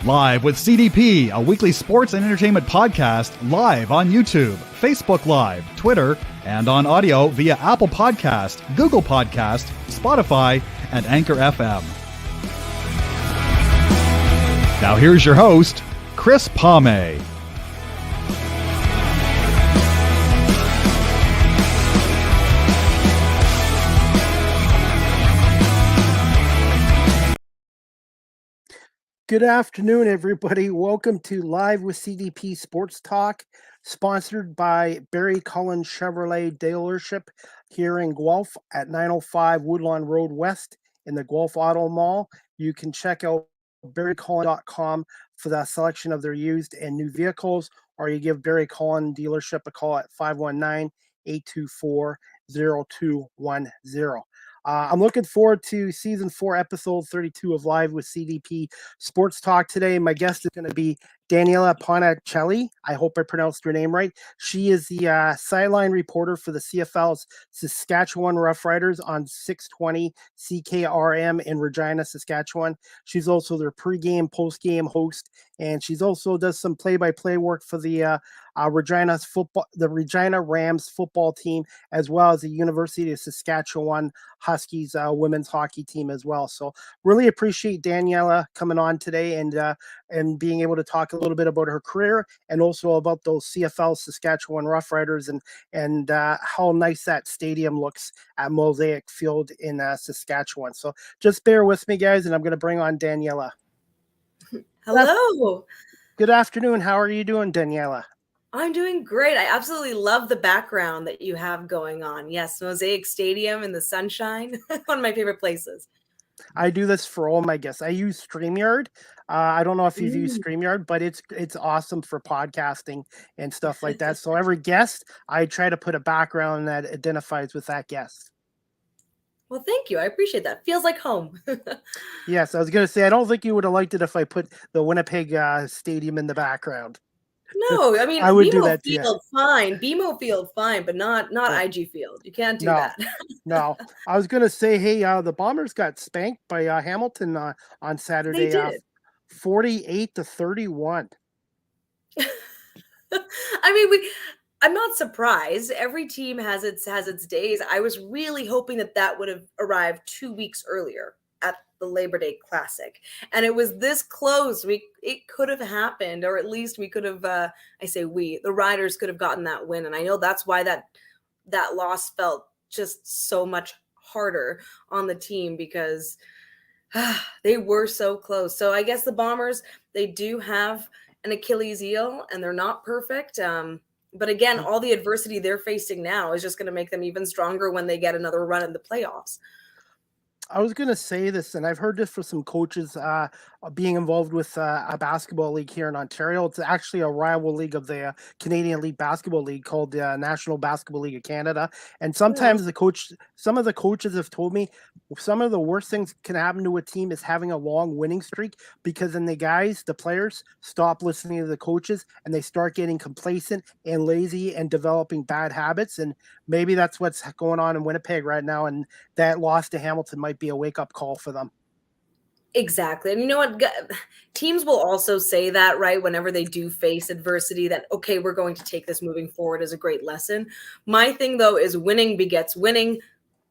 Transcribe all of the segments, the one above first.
Live with CDP, a weekly sports and entertainment podcast live on YouTube, Facebook Live, Twitter, and on audio via Apple Podcast, Google Podcast, Spotify, and Anchor FM. Now here's your host, Chris Palme. Good afternoon, everybody. Welcome to Live with CDP Sports Talk, sponsored by Barry Cullen Chevrolet dealership here in Guelph at 905 Woodlawn Road West in the Guelph Auto Mall. You can check out barrycullen.com for the selection of their used and new vehicles, or you give Barry Cullen dealership a call at 519-824-0210. I'm looking forward to season 4, episode 32 of Live with CDP Sports Talk today. My guest is going to be Daniella Ponticelli. I hope I pronounced her name right. She is the sideline reporter for the CFL's Saskatchewan Roughriders on 620 CKRM in Regina, Saskatchewan. She's also their pregame, postgame host, and she's also does some play-by-play work for the Regina Rams football team, as well as the University of Saskatchewan Huskies women's hockey team as well. So really appreciate Daniella coming on today and being able to talk a little bit about her career and also about those CFL Saskatchewan Roughriders and how nice that stadium looks at Mosaic Field in Saskatchewan. So just bear with me, guys, and I'm going to bring on Daniella. Hello. Good afternoon. How are you doing, Daniella? I'm doing great. I absolutely love the background that you have going on. Yes, Mosaic Stadium in the sunshine. One of my favorite places. I do this for all my guests. I use StreamYard. I don't know if you've used StreamYard, but it's awesome for podcasting and stuff like that. So every guest, I try to put a background that identifies with that guest. Well, thank you. I appreciate that. Feels like home. Yes, I was going to say, I don't think you would have liked it if I put the Winnipeg Stadium in the background. No, I mean, I would do BMO that, Field, fine. BMO Field, fine, but not IG Field. You can't do that. No, I was going to say, hey, the Bombers got spanked by Hamilton on Saturday. They did. 48-31. I mean, I'm not surprised. Every team has its days. I was really hoping that would have arrived 2 weeks earlier at the Labor Day Classic, and it was this close. It could have happened, or at least we could have. The Riders could have gotten that win, and I know that's why that loss felt just so much harder on the team because they were so close. So I guess the Bombers, they do have an Achilles heel, and they're not perfect. But again, all the adversity they're facing now is just going to make them even stronger when they get another run in the playoffs. I was going to say this, and I've heard this from some coaches being involved with a basketball league here in Ontario. It's actually a rival league of the Canadian League Basketball League called the National Basketball League of Canada. And sometimes some of the coaches have told me some of the worst things can happen to a team is having a long winning streak, because then the players stop listening to the coaches and they start getting complacent and lazy and developing bad habits. And maybe that's what's going on in Winnipeg right now. And that loss to Hamilton might be a wake-up call for them. Exactly. And you know what? Teams will also say that, right, whenever they do face adversity, that, okay, we're going to take this moving forward as a great lesson. My thing, though, is winning begets winning,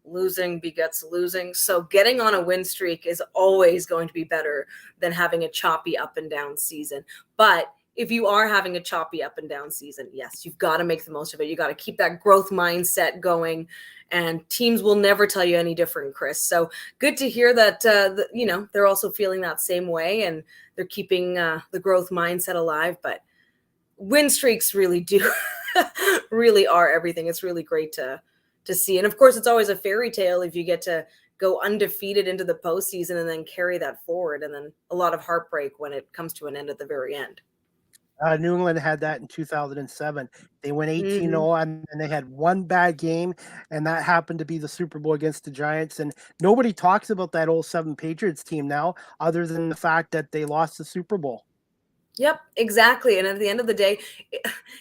losing begets losing. So getting on a win streak is always going to be better than having a choppy up and down season. But if you are having a choppy up and down season, yes, you've got to make the most of it. You got to keep that growth mindset going, and teams will never tell you any different, Chris. So good to hear that, they're also feeling that same way, and they're keeping the growth mindset alive. But win streaks really really are everything. It's really great to see. And of course, it's always a fairy tale if you get to go undefeated into the postseason and then carry that forward. And then a lot of heartbreak when it comes to an end at the very end. New England had that in 2007. They went 18-0, and they had one bad game, and that happened to be the Super Bowl against the Giants. And nobody talks about that 07 Patriots team now, other than the fact that they lost the Super Bowl. Yep, exactly. And at the end of the day,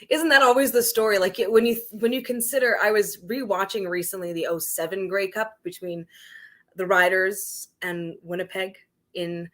isn't that always the story? Like when you consider, I was rewatching recently the 07 Grey Cup between the Riders and Winnipeg in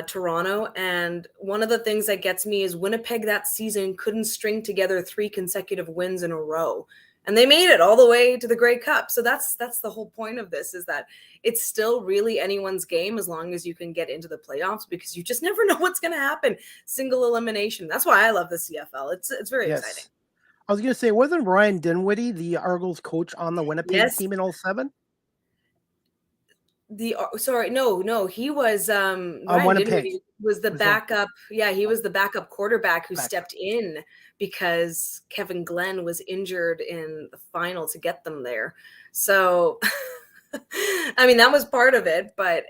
Toronto. And one of the things that gets me is Winnipeg that season couldn't string together 3 consecutive wins in a row. And they made it all the way to the Grey Cup. So that's the whole point of this, is that it's still really anyone's game as long as you can get into the playoffs, because you just never know what's going to happen. Single elimination. That's why I love the CFL. It's very exciting. I was going to say, wasn't Ryan Dinwiddie the Argos coach on the Winnipeg team in 07? No, he was Ryan Dinwiddie was the backup. Yeah, he was the backup quarterback who stepped in because Kevin Glenn was injured in the final to get them there. So I mean, that was part of it, but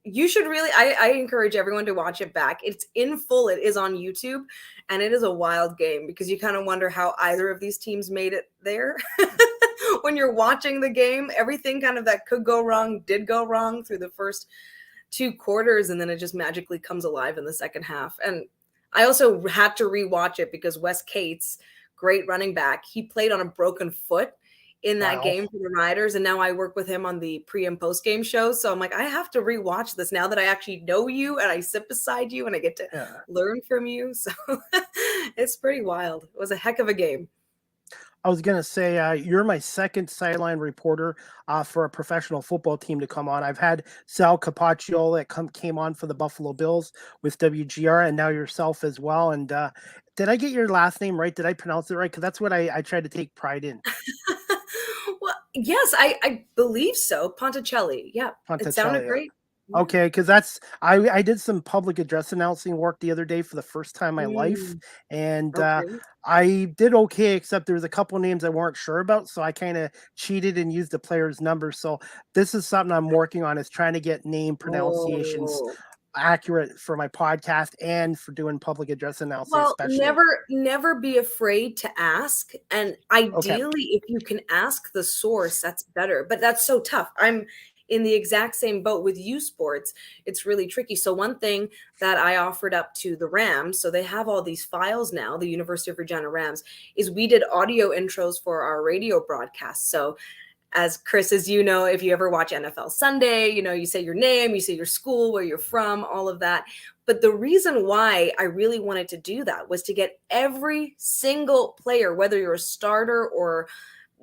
you should really, I encourage everyone to watch it back. It's in full. It is on YouTube, and it is a wild game because you kind of wonder how either of these teams made it there. When you're watching the game, everything kind of that could go wrong did go wrong through the first 2 quarters, and then it just magically comes alive in the second half. And I also had to rewatch it because Wes Cates, great running back, he played on a broken foot in that game for the Riders, and now I work with him on the pre and post game shows. So I'm like, I have to rewatch this now that I actually know you and I sit beside you and I get to learn from you. So it's pretty wild. It was a heck of a game. I was going to say, you're my second sideline reporter for a professional football team to come on. I've had Sal Capaccio that came on for the Buffalo Bills with WGR, and now yourself as well. And did I get your last name right? Did I pronounce it right? Because that's what I try to take pride in. Well, yes, I believe so. Ponticelli. Yeah, it sounded great. Okay, because I did some public address announcing work the other day for the first time in my life, and I did okay, except there was a couple of names I weren't sure about, so I kind of cheated and used the player's number. So this is something I'm working on, is trying to get name pronunciations accurate for my podcast and for doing public address announcing. Well, never be afraid to ask, and ideally, if you can ask the source, that's better. But that's so tough. I'm in the exact same boat with U Sports. It's really tricky. So one thing that I offered up to the Rams, so they have all these files now, the University of Regina Rams, is we did audio intros for our radio broadcast. So as Chris, as you know, if you ever watch NFL Sunday, you say your name, you say your school, where you're from, all of that. But the reason why I really wanted to do that was to get every single player, whether you're a starter or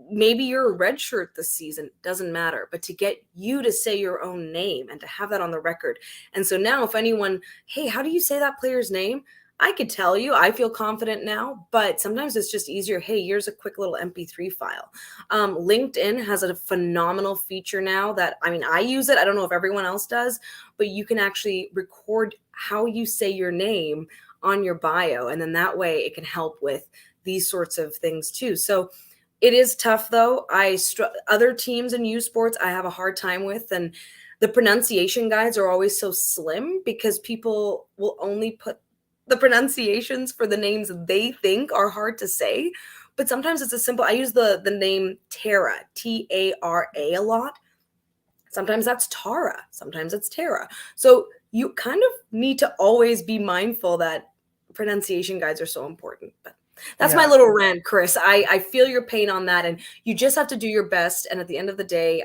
maybe you're a redshirt this season, doesn't matter, but to get you to say your own name and to have that on the record. And so now if anyone, hey, how do you say that player's name? I could tell you, I feel confident now, but sometimes it's just easier. Hey, here's a quick little MP3 file. LinkedIn has a phenomenal feature now that, I use it. I don't know if everyone else does, but you can actually record how you say your name on your bio. And then that way it can help with these sorts of things too. So it is tough though. Other teams in U Sports I have a hard time with, and the pronunciation guides are always so slim because people will only put the pronunciations for the names they think are hard to say. But sometimes it's I use the name Tara, Tara a lot. Sometimes that's Tara, sometimes it's Tara. So you kind of need to always be mindful that pronunciation guides are so important. But that's my little rant, Chris. I feel your pain on that, and you just have to do your best. And at the end of the day,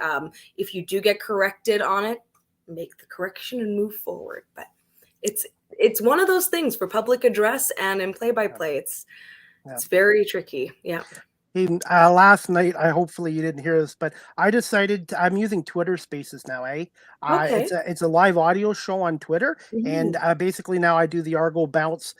if you do get corrected on it, make the correction and move forward. But it's one of those things for public address and in play-by-play. It's very tricky. Yeah. Last night, hopefully you didn't hear this, but I decided I'm using Twitter Spaces now. It's a live audio show on Twitter, and basically now I do the Argo Bounce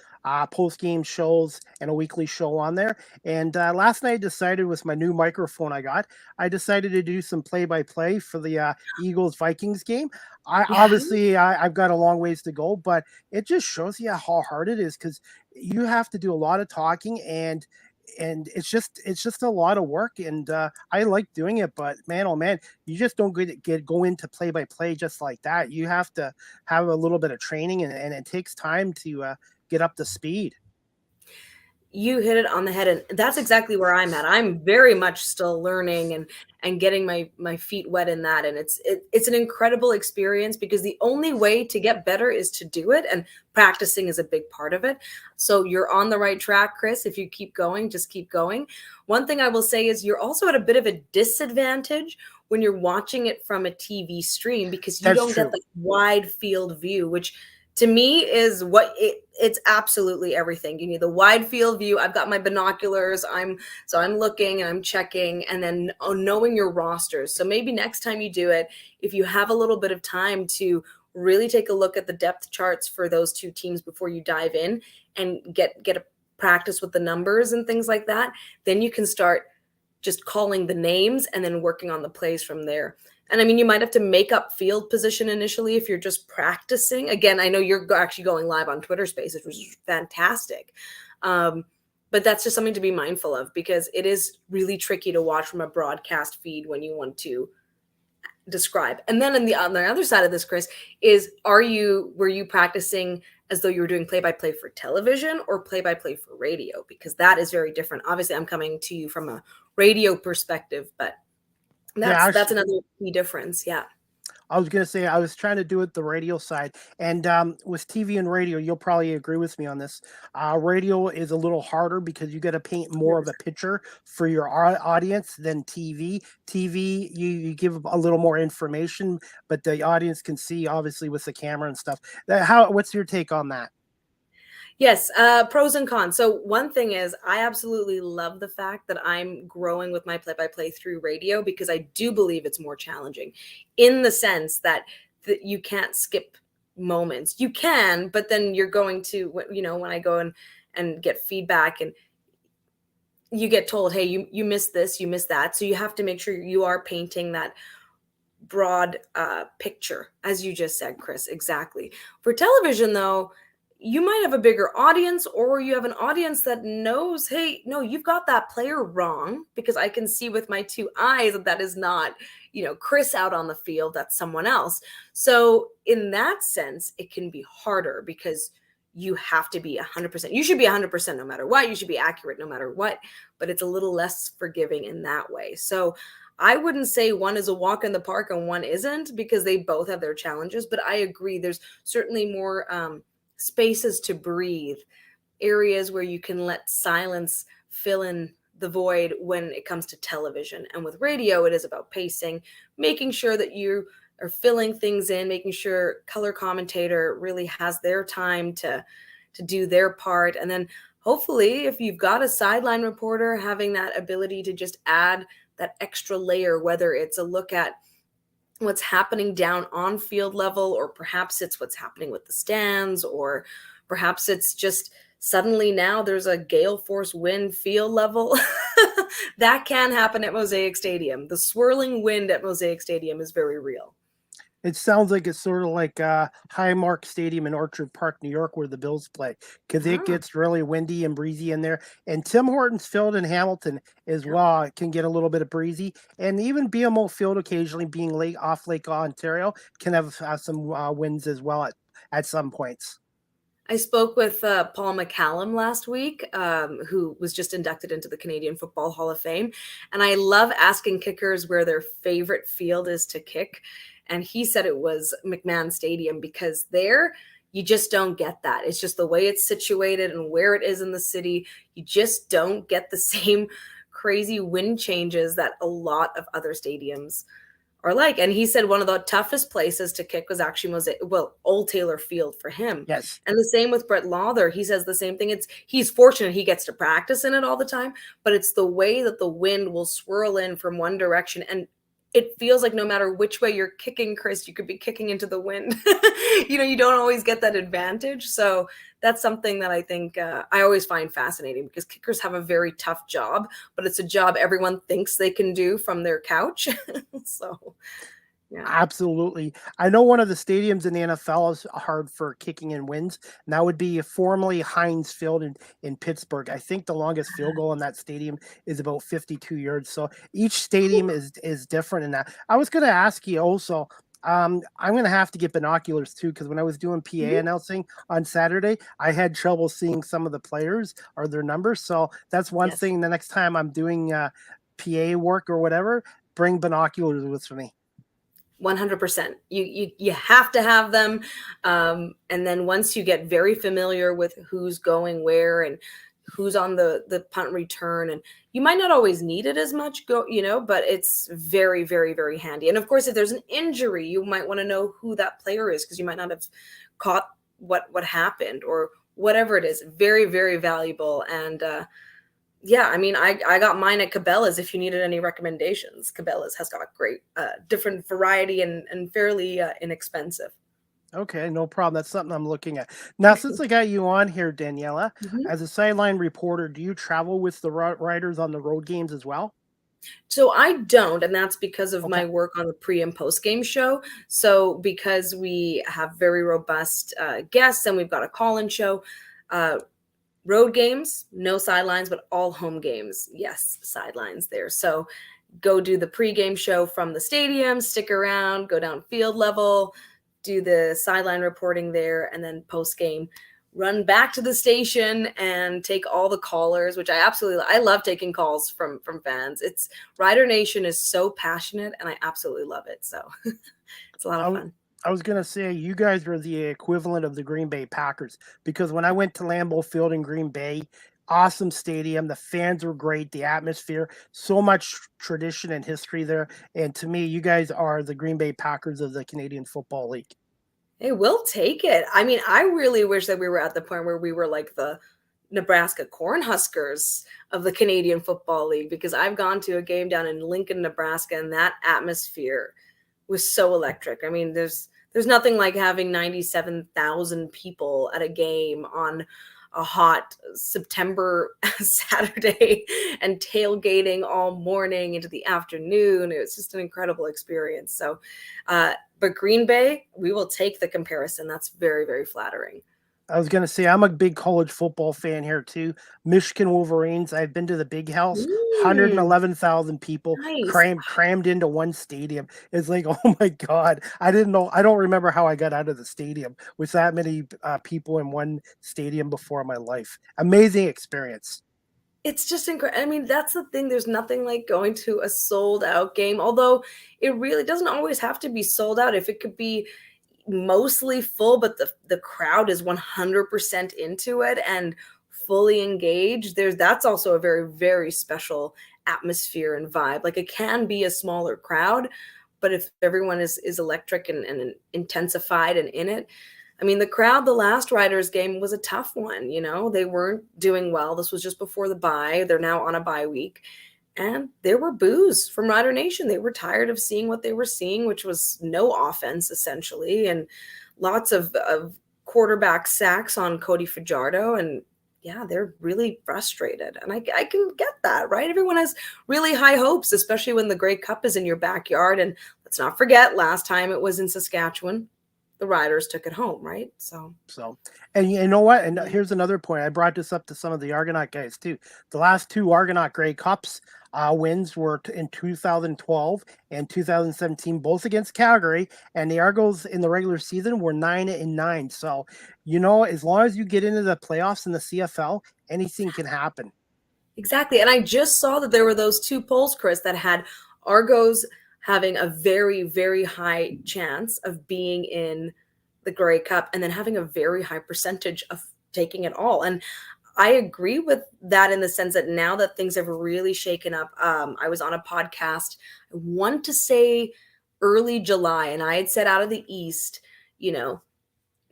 post-game shows and a weekly show on there. And last night I decided, with my new microphone I decided to do some play-by-play for the Eagles-Vikings game. Obviously I've got a long ways to go, but it just shows you how hard it is, because you have to do a lot of talking, and it's just a lot of work, and I like doing it, but man, oh man, you just don't go into play-by-play just like that. You have to have a little bit of training, and it takes time to get up to speed. You hit it on the head, and that's exactly where I'm at. I'm very much still learning and getting my feet wet in that, and it's an incredible experience, because the only way to get better is to do it, and practicing is a big part of it. So you're on the right track, Chris. If you keep going, just keep going. One thing I will say is you're also at a bit of a disadvantage when you're watching it from a TV stream, because you That's don't true. get the wide field view, which to me is what it's absolutely everything. You need the wide field view. I've got my binoculars. I'm looking and I'm checking, and then knowing your rosters. So maybe next time you do it, if you have a little bit of time to really take a look at the depth charts for those two teams before you dive in and get a practice with the numbers and things like that, then you can start just calling the names and then working on the plays from there. And I mean, you might have to make up field position initially if you're just practicing. Again, I know you're actually going live on Twitter Spaces, which is fantastic. But that's just something to be mindful of, because it is really tricky to watch from a broadcast feed when you want to describe. And then on the other side of this, Chris, is were you practicing as though you were doing play-by-play for television or play-by-play for radio? Because that is very different. Obviously, I'm coming to you from a radio perspective, but that's another key difference. Yeah. I was going to say, I was trying to do it the radio side. And with TV and radio, you'll probably agree with me on this. Radio is a little harder because you got to paint more of a picture for your audience than TV. TV, you give a little more information, but the audience can see, obviously, with the camera and stuff. What's your take on that? Yes, pros and cons. So one thing is, I absolutely love the fact that I'm growing with my play-by-play through radio, because I do believe it's more challenging in the sense that you can't skip moments. You can, but then you're going to, when I go and get feedback and you get told, hey, you missed this, you missed that. So you have to make sure you are painting that broad picture, as you just said, Chris. Exactly. For television, though, you might have a bigger audience, or you have an audience that knows, hey, no, you've got that player wrong, because I can see with my two eyes that is not, Chris out on the field, that's someone else. So in that sense, it can be harder because you have to be 100%. You should be 100% no matter what. You should be accurate no matter what, but it's a little less forgiving in that way. So I wouldn't say one is a walk in the park and one isn't, because they both have their challenges, but I agree. There's certainly more, spaces to breathe, areas where you can let silence fill in the void when it comes to television. And with radio, it is about pacing, making sure that you are filling things in, making sure color commentator really has their time to do their part. And then hopefully, if you've got a sideline reporter, having that ability to just add that extra layer, whether it's a look at what's happening down on field level, or perhaps it's what's happening with the stands, or perhaps it's just suddenly now there's a gale force wind field level. That can happen at Mosaic Stadium. The swirling wind at Mosaic Stadium is very real. It sounds like it's sort of like Highmark Stadium in Orchard Park, New York, where the Bills play, because it gets really windy and breezy in there. And Tim Hortons Field in Hamilton as well, it can get a little bit of breezy. And even BMO Field, occasionally being off Lake Ontario, can have some winds as well at some points. I spoke with Paul McCallum last week, who was just inducted into the Canadian Football Hall of Fame. And I love asking kickers where their favorite field is to kick. And he said it was McMahon Stadium, because there you just don't get that. It's just the way it's situated and where it is in the city. You just don't get the same crazy wind changes that a lot of other stadiums are like. And he said one of the toughest places to kick was actually Old Taylor Field for him. Yes. And the same with Brett Lawther. He says the same thing. He's fortunate he gets to practice in it all the time, but it's the way that the wind will swirl in from one direction, and it feels like no matter which way you're kicking, Chris, you could be kicking into the wind. You don't always get that advantage. So that's something that I think I always find fascinating, because kickers have a very tough job, but it's a job everyone thinks they can do from their couch. So, yeah. Absolutely. I know one of the stadiums in the NFL is hard for kicking and wins, and that would be formerly Heinz Field in Pittsburgh. I think the longest field goal in that stadium is about 52 yards. So each stadium is different in that. I was going to ask you also, I'm going to have to get binoculars too, because when I was doing PA announcing on Saturday, I had trouble seeing some of the players or their numbers. So that's one thing. The next time I'm doing PA work or whatever, bring binoculars with me. 100%. You have to have them. And then once you get very familiar with who's going where and who's on the punt return, and you might not always need it as much, but it's very, very, very handy. And of course, if there's an injury, you might want to know who that player is, because you might not have caught what happened or whatever it is. Very, very valuable. And I got mine at Cabela's. If you needed any recommendations, Cabela's has got great different variety and fairly inexpensive. Okay, no problem. That's something I'm looking at. Now, since I got you on here, Daniella, as a sideline reporter, do you travel with the Riders on the road games as well? So I don't, and that's because of my work on the pre and post game show. So because we have very robust guests and we've got a call-in show, road games, no sidelines, but all home games, yes, sidelines there. So go do the pre-game show from the stadium, stick around, go down field level, do the sideline reporting there, and then post-game run back to the station and take all the callers, which I love taking calls from fans. Rider Nation is so passionate, and I absolutely love it. So it's a lot of fun. I was going to say, you guys are the equivalent of the Green Bay Packers, because when I went to Lambeau Field in Green Bay, awesome stadium, the fans were great, the atmosphere, so much tradition and history there. And to me, you guys are the Green Bay Packers of the Canadian Football League. Hey, we'll take it. I mean, I really wish that we were at the point where we were like the Nebraska Cornhuskers of the Canadian Football League, because I've gone to a game down in Lincoln, Nebraska, and that atmosphere was so electric. I mean, there's nothing like having 97,000 people at a game on a hot September Saturday and tailgating all morning into the afternoon. It was just an incredible experience. So, but Green Bay, we will take the comparison. That's very, very flattering. I was going to say, I'm a big college football fan here too. Michigan Wolverines. I've been to the Big House, 111,000 people crammed into one stadium. It's like, oh my God. I don't remember how I got out of the stadium with that many people in one stadium before in my life. Amazing experience. It's just incredible. I mean, that's the thing. There's nothing like going to a sold out game, although it really doesn't always have to be sold out. If it could be mostly full, but the crowd is 100% into it and fully engaged, that's also a very, very special atmosphere and vibe. Like, it can be a smaller crowd, but if everyone is electric and intensified and in it. I mean, the crowd, the last Riders game was a tough one. They weren't doing well. This was just before the bye. They're now on a bye week. And there were boos from Rider Nation. They were tired of seeing what they were seeing, which was no offense, essentially, and lots of quarterback sacks on Cody Fajardo. And, yeah, they're really frustrated. And I can get that, right? Everyone has really high hopes, especially when the Grey Cup is in your backyard. And let's not forget, last time it was in Saskatchewan, the Riders took it home, right? So, and you know what? And here's another point. I brought this up to some of the Argonaut guys too. The last two Argonaut Grey Cups wins were in 2012 and 2017, both against Calgary. And the Argos in the regular season were 9-9. So, as long as you get into the playoffs in the CFL, anything can happen. Exactly. And I just saw that there were those two polls, Chris, that had Argos having a very, very high chance of being in the Grey Cup and then having a very high percentage of taking it all. And I agree with that in the sense that now that things have really shaken up, I was on a podcast, I want to say early July, and I had said out of the East, now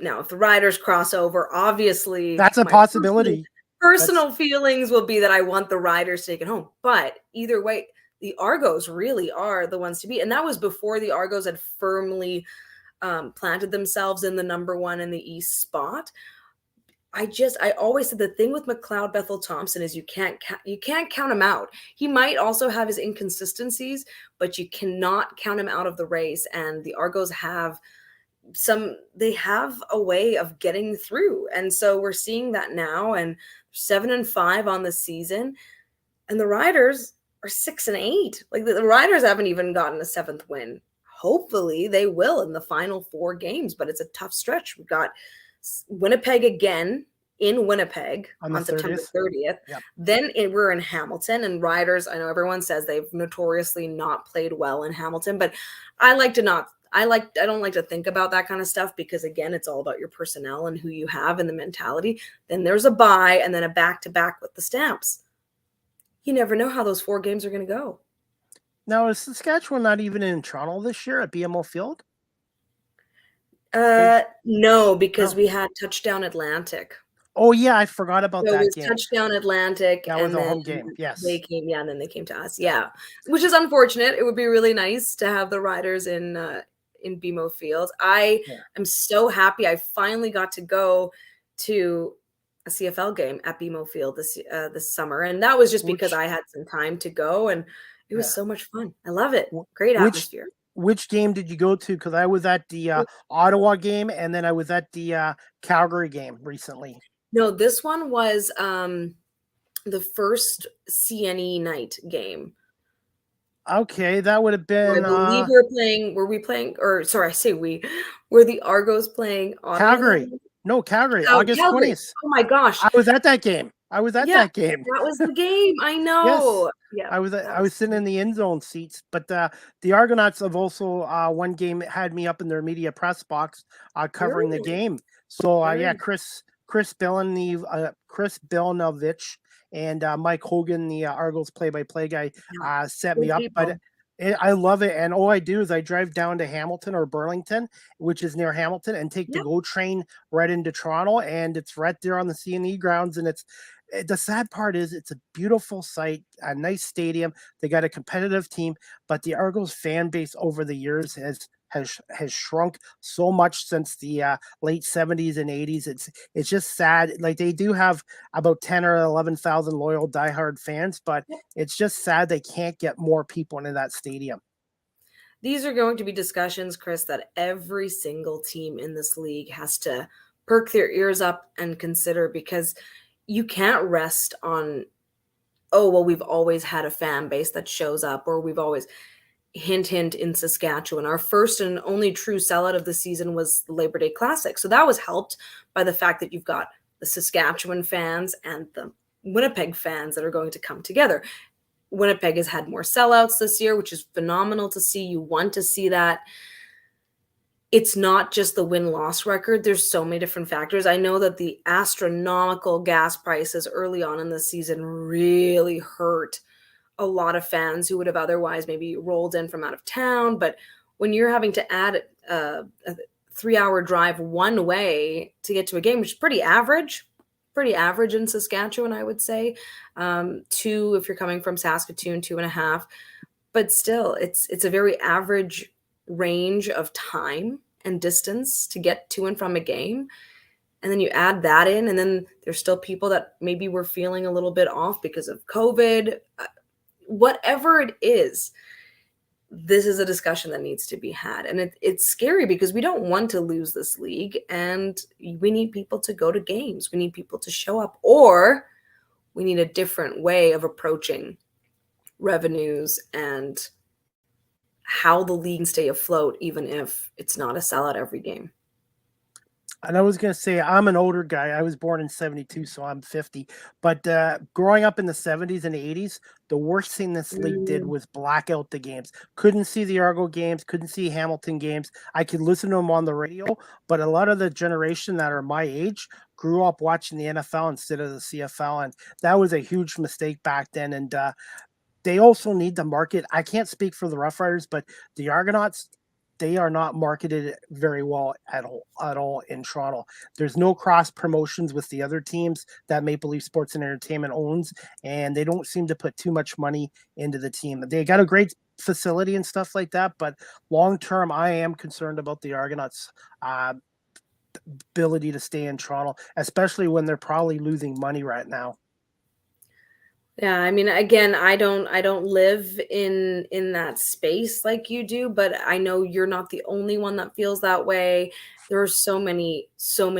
if the Riders cross over, obviously that's a possibility. Personal feelings will be that I want the Riders to take it home. But either way, the Argos really are the ones to beat. And that was before the Argos had firmly planted themselves in the number one in the East spot. I always said the thing with McLeod Bethel Thompson is you can't count him out. He might also have his inconsistencies, but you cannot count him out of the race. And the Argos have a way of getting through. And so we're seeing that now, and 7-5 on the season. And the Riders are 6-8. Like, the Riders haven't even gotten a seventh win. Hopefully they will in the final 4 games, but it's a tough stretch. We've got Winnipeg again in Winnipeg on September 30th. Yep. Then we're in Hamilton, and Riders, I know everyone says they've notoriously not played well in Hamilton, but I like to not I don't like to think about that kind of stuff because, again, it's all about your personnel and who you have and the mentality. Then there's a bye and then a back-to-back with the Stamps. You never know how those 4 games are going to go. Now, is Saskatchewan not even in Toronto this year at BMO Field? No, because we had Touchdown Atlantic. Oh yeah, I forgot about So that it was game. Touchdown Atlantic, That was and a then home game. Yes. they came. Yeah, and then they came to us. Yeah, which is unfortunate. It would be really nice to have the Riders in BMO Field. I am so happy. I finally got to go to a CFL game at BMO Field this summer, and that was just because I had some time to go, and it was so much fun. I love it. Great atmosphere. Which game did you go to? Because I was at the Ottawa game, and then I was at the Calgary game recently. No, this one was the first CNE night game. Okay, that would have been. I believe were the Argos playing Ottawa? Calgary? No, Calgary. August 20th. Oh my gosh! I was at that game. That game. That was the game. I know. Yes. Yeah, I was sitting in the end zone seats, but the Argonauts have also one game had me up in their media press box covering the game. So Chris Bilinovich and Mike Hogan, the Argos play-by-play guy, set me up. But I love it. And all I do is I drive down to Hamilton or Burlington, which is near Hamilton, and take the GO train right into Toronto. And it's right there on the CNE grounds. And the sad part is it's a beautiful site, a nice stadium. They got a competitive team, but the Argos fan base over the years has shrunk so much since the late 70s and 80s. It's just sad. Like, they do have about 10 or 11,000 loyal diehard fans, but it's just sad they can't get more people into that stadium. These are going to be discussions, Chris, that every single team in this league has to perk their ears up and consider, because you can't rest on, we've always had a fan base that shows up, or we've always hint in Saskatchewan. Our first and only true sellout of the season was the Labor Day Classic. So that was helped by the fact that you've got the Saskatchewan fans and the Winnipeg fans that are going to come together. Winnipeg has had more sellouts this year, which is phenomenal to see. You want to see that. It's not just the win-loss record. There's so many different factors. I know that the astronomical gas prices early on in the season really hurt a lot of fans who would have otherwise maybe rolled in from out of town. But when you're having to add a 3-hour drive one way to get to a game, which is pretty average in Saskatchewan, I would say. 2 if you're coming from Saskatoon, 2.5. But still, it's a very average range of time and distance to get to and from a game. And then you add that in, and then there's still people that maybe were feeling a little bit off because of COVID. Whatever it is, this is a discussion that needs to be had. And it's scary because we don't want to lose this league, and we need people to go to games. We need people to show up, or we need a different way of approaching revenues and how the league can stay afloat, even if it's not a sellout every game. And I was going to say, I'm an older guy. I was born in 72, so I'm 50. But growing up in the 70s and 80s, the worst thing this league did was black out the games. Couldn't see the Argo games, couldn't see Hamilton games. I could listen to them on the radio, but a lot of the generation that are my age grew up watching the NFL instead of the CFL, and that was a huge mistake back then. And they also need to market. I can't speak for the Roughriders, but the Argonauts, they are not marketed very well at all in Toronto. There's no cross promotions with the other teams that Maple Leaf Sports and Entertainment owns, and they don't seem to put too much money into the team. They got a great facility and stuff like that, but long term, I am concerned about the Argonauts' ability to stay in Toronto, especially when they're probably losing money right now. Yeah, I mean, again, I don't live in that space like you do, but I know you're not the only one that feels that way. There are so many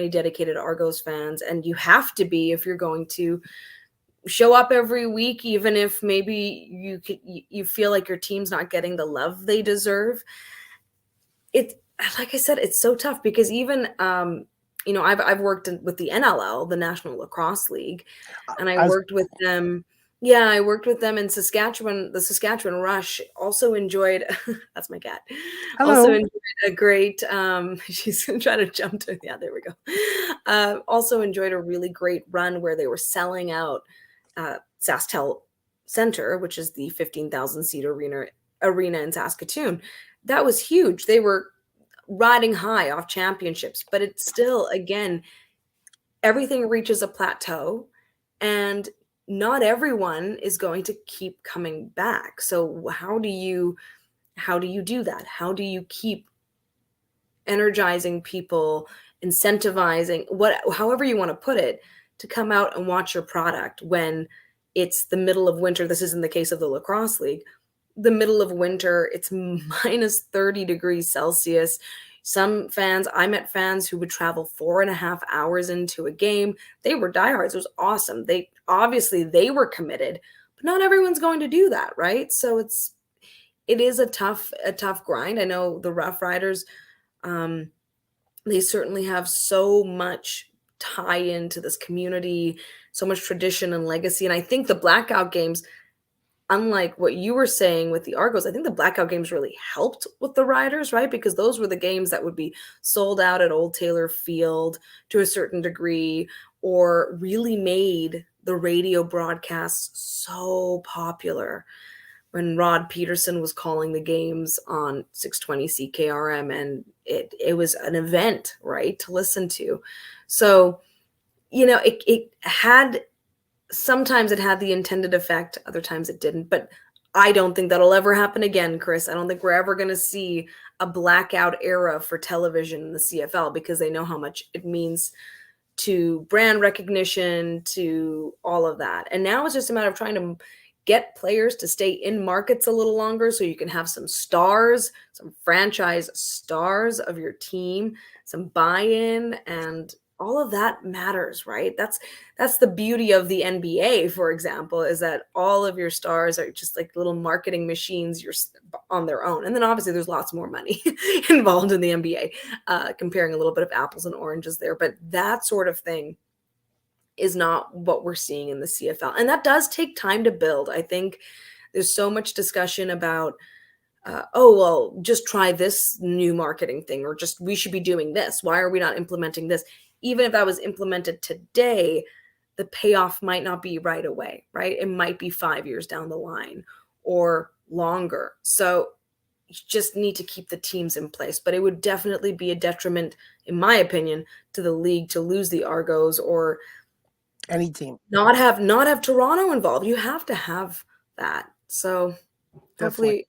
dedicated Argos fans, and you have to be if you're going to show up every week, even if maybe you feel like your team's not getting the love they deserve. It, like I said, it's so tough because even I've worked with the NLL, the National Lacrosse League, and I worked with them Yeah, I worked with them in Saskatchewan. The Saskatchewan Rush also enjoyed. That's my cat. Also Hello. enjoyed a great. She's trying to jump to. Yeah, there we go. Also enjoyed a really great run where they were selling out SaskTel Center, which is the 15,000 seat arena in Saskatoon. That was huge. They were riding high off championships, but it's still, again, everything reaches a plateau, and not everyone is going to keep coming back. So how do you do that? How do you keep energizing people, incentivizing, however you want to put it, to come out and watch your product when it's the middle of winter? This isn't the case of the lacrosse league. The middle of winter, it's minus 30 degrees Celsius. Some fans, I met fans who would travel 4.5 hours into a game. They were diehards. It was awesome. They were committed, but not everyone's going to do that, right? So it is a tough grind. I know the Roughriders, they certainly have so much tie into this community, so much tradition and legacy. And I think the blackout games, unlike what you were saying with the Argos, I think the blackout games really helped with the Riders, right? Because those were the games that would be sold out at Old Taylor Field to a certain degree, or really made the radio broadcasts so popular when Rod Peterson was calling the games on 620 CKRM, and it was an event, right, to listen to. So, sometimes it had the intended effect, other times it didn't. But I don't think that'll ever happen again, Chris. I don't think we're ever going to see a blackout era for television in the CFL, because they know how much it means to brand recognition, to all of that. And now it's just a matter of trying to get players to stay in markets a little longer, so you can have some stars, some franchise stars of your team, some buy-in, and all of that matters, right? That's the beauty of the NBA, for example, is that all of your stars are just like little marketing machines. You're on their own. And then obviously there's lots more money involved in the NBA, comparing a little bit of apples and oranges there. But that sort of thing is not what we're seeing in the CFL. And that does take time to build. I think there's so much discussion about, just try this new marketing thing, or just we should be doing this. Why are we not implementing this? Even if that was implemented today, the payoff might not be right away, right? It might be 5 years down the line or longer. So you just need to keep the teams in place. But it would definitely be a detriment, in my opinion, to the league to lose the Argos or any team. Not have Toronto involved. You have to have that. So hopefully,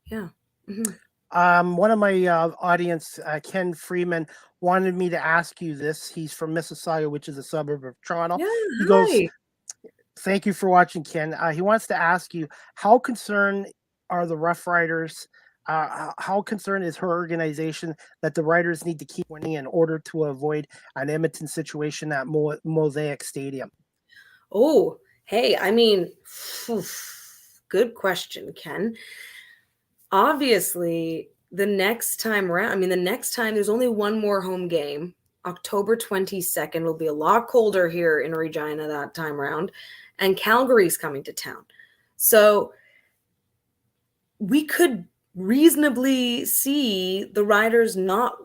yeah. Mm-hmm. One of my audience, Ken Freeman, wanted me to ask you this. He's from Mississauga, which is a suburb of Toronto. Yeah, he goes, thank you for watching, Ken. He wants to ask you, how concerned are the Roughriders? How concerned is her organization that the Riders need to keep winning in order to avoid an Edmonton situation at Mosaic Stadium? Oh, hey, I mean, good question, Ken. Obviously, the next time there's only one more home game. October 22nd will be a lot colder here in Regina that time around, and Calgary's coming to town. So we could reasonably see the Riders not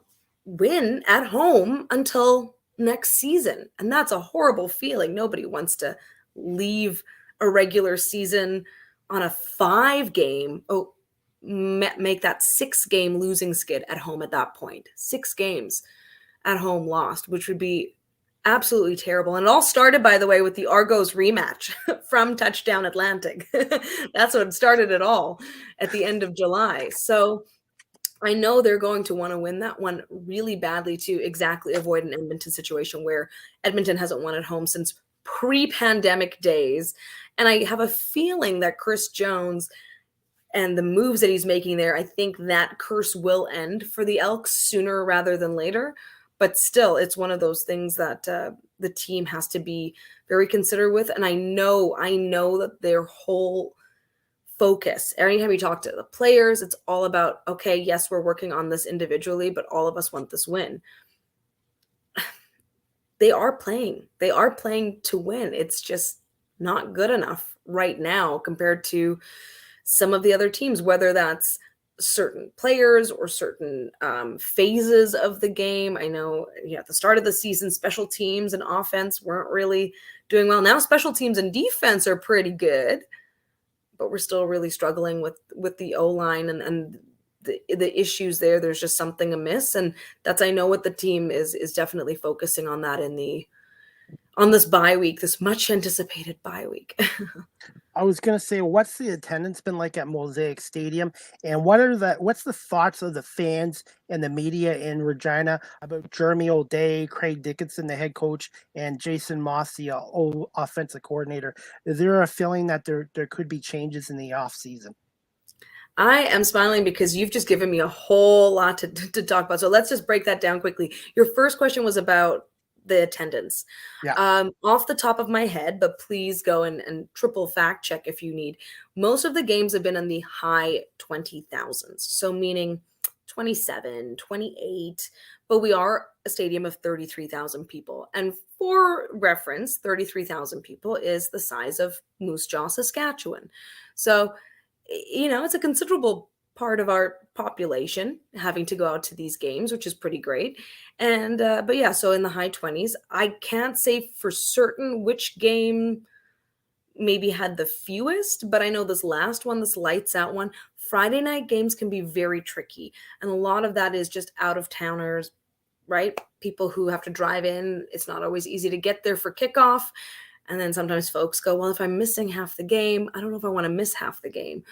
win at home until next season. And that's a horrible feeling. Nobody wants to leave a regular season on a 5-game, make that 6-game losing skid at home at that point. 6 games at home lost, which would be absolutely terrible. And it all started, by the way, with the Argos rematch from Touchdown Atlantic. That's what started it all at the end of July. So I know they're going to want to win that one really badly to exactly avoid an Edmonton situation where Edmonton hasn't won at home since pre-pandemic days. And I have a feeling that Chris Jones and the moves that he's making there, I think that curse will end for the Elks sooner rather than later. But still, it's one of those things that the team has to be very considerate with. And I know that their whole focus, anytime you talk to the players, it's all about, okay, yes, we're working on this individually, but all of us want this win. They are playing to win. It's just not good enough right now compared to some of the other teams, whether that's certain players or certain phases of the game. I know at the start of the season, special teams and offense weren't really doing well. Now special teams and defense are pretty good, but we're still really struggling with the O-line and the issues there. There's just something amiss. And that's, I know what the team is definitely focusing on that on this bye week, this much anticipated bye week. I was going to say, what's the attendance been like at Mosaic Stadium, and what's the thoughts of the fans and the media in Regina about Jeremy O'Day, Craig Dickinson, the head coach, and Jason Moss, the offensive coordinator? Is there a feeling that there could be changes in the off season? I am smiling because you've just given me a whole lot to talk about. So let's just break that down quickly. Your first question was about the attendance. Yeah. Off the top of my head, but please go and triple fact check if you need. Most of the games have been in the high 20,000s. So meaning 27, 28, but we are a stadium of 33,000 people. And for reference, 33,000 people is the size of Moose Jaw, Saskatchewan. So, it's a considerable part of our population having to go out to these games, which is pretty great. And but yeah, so in the high 20s. I can't say for certain which game maybe had the fewest, but I know this last one, this lights out one, Friday night games can be very tricky, and a lot of that is just out of towners, right? People who have to drive in. It's not always easy to get there for kickoff. And then sometimes folks go, well, if I'm missing half the game, I don't know if I want to miss half the game.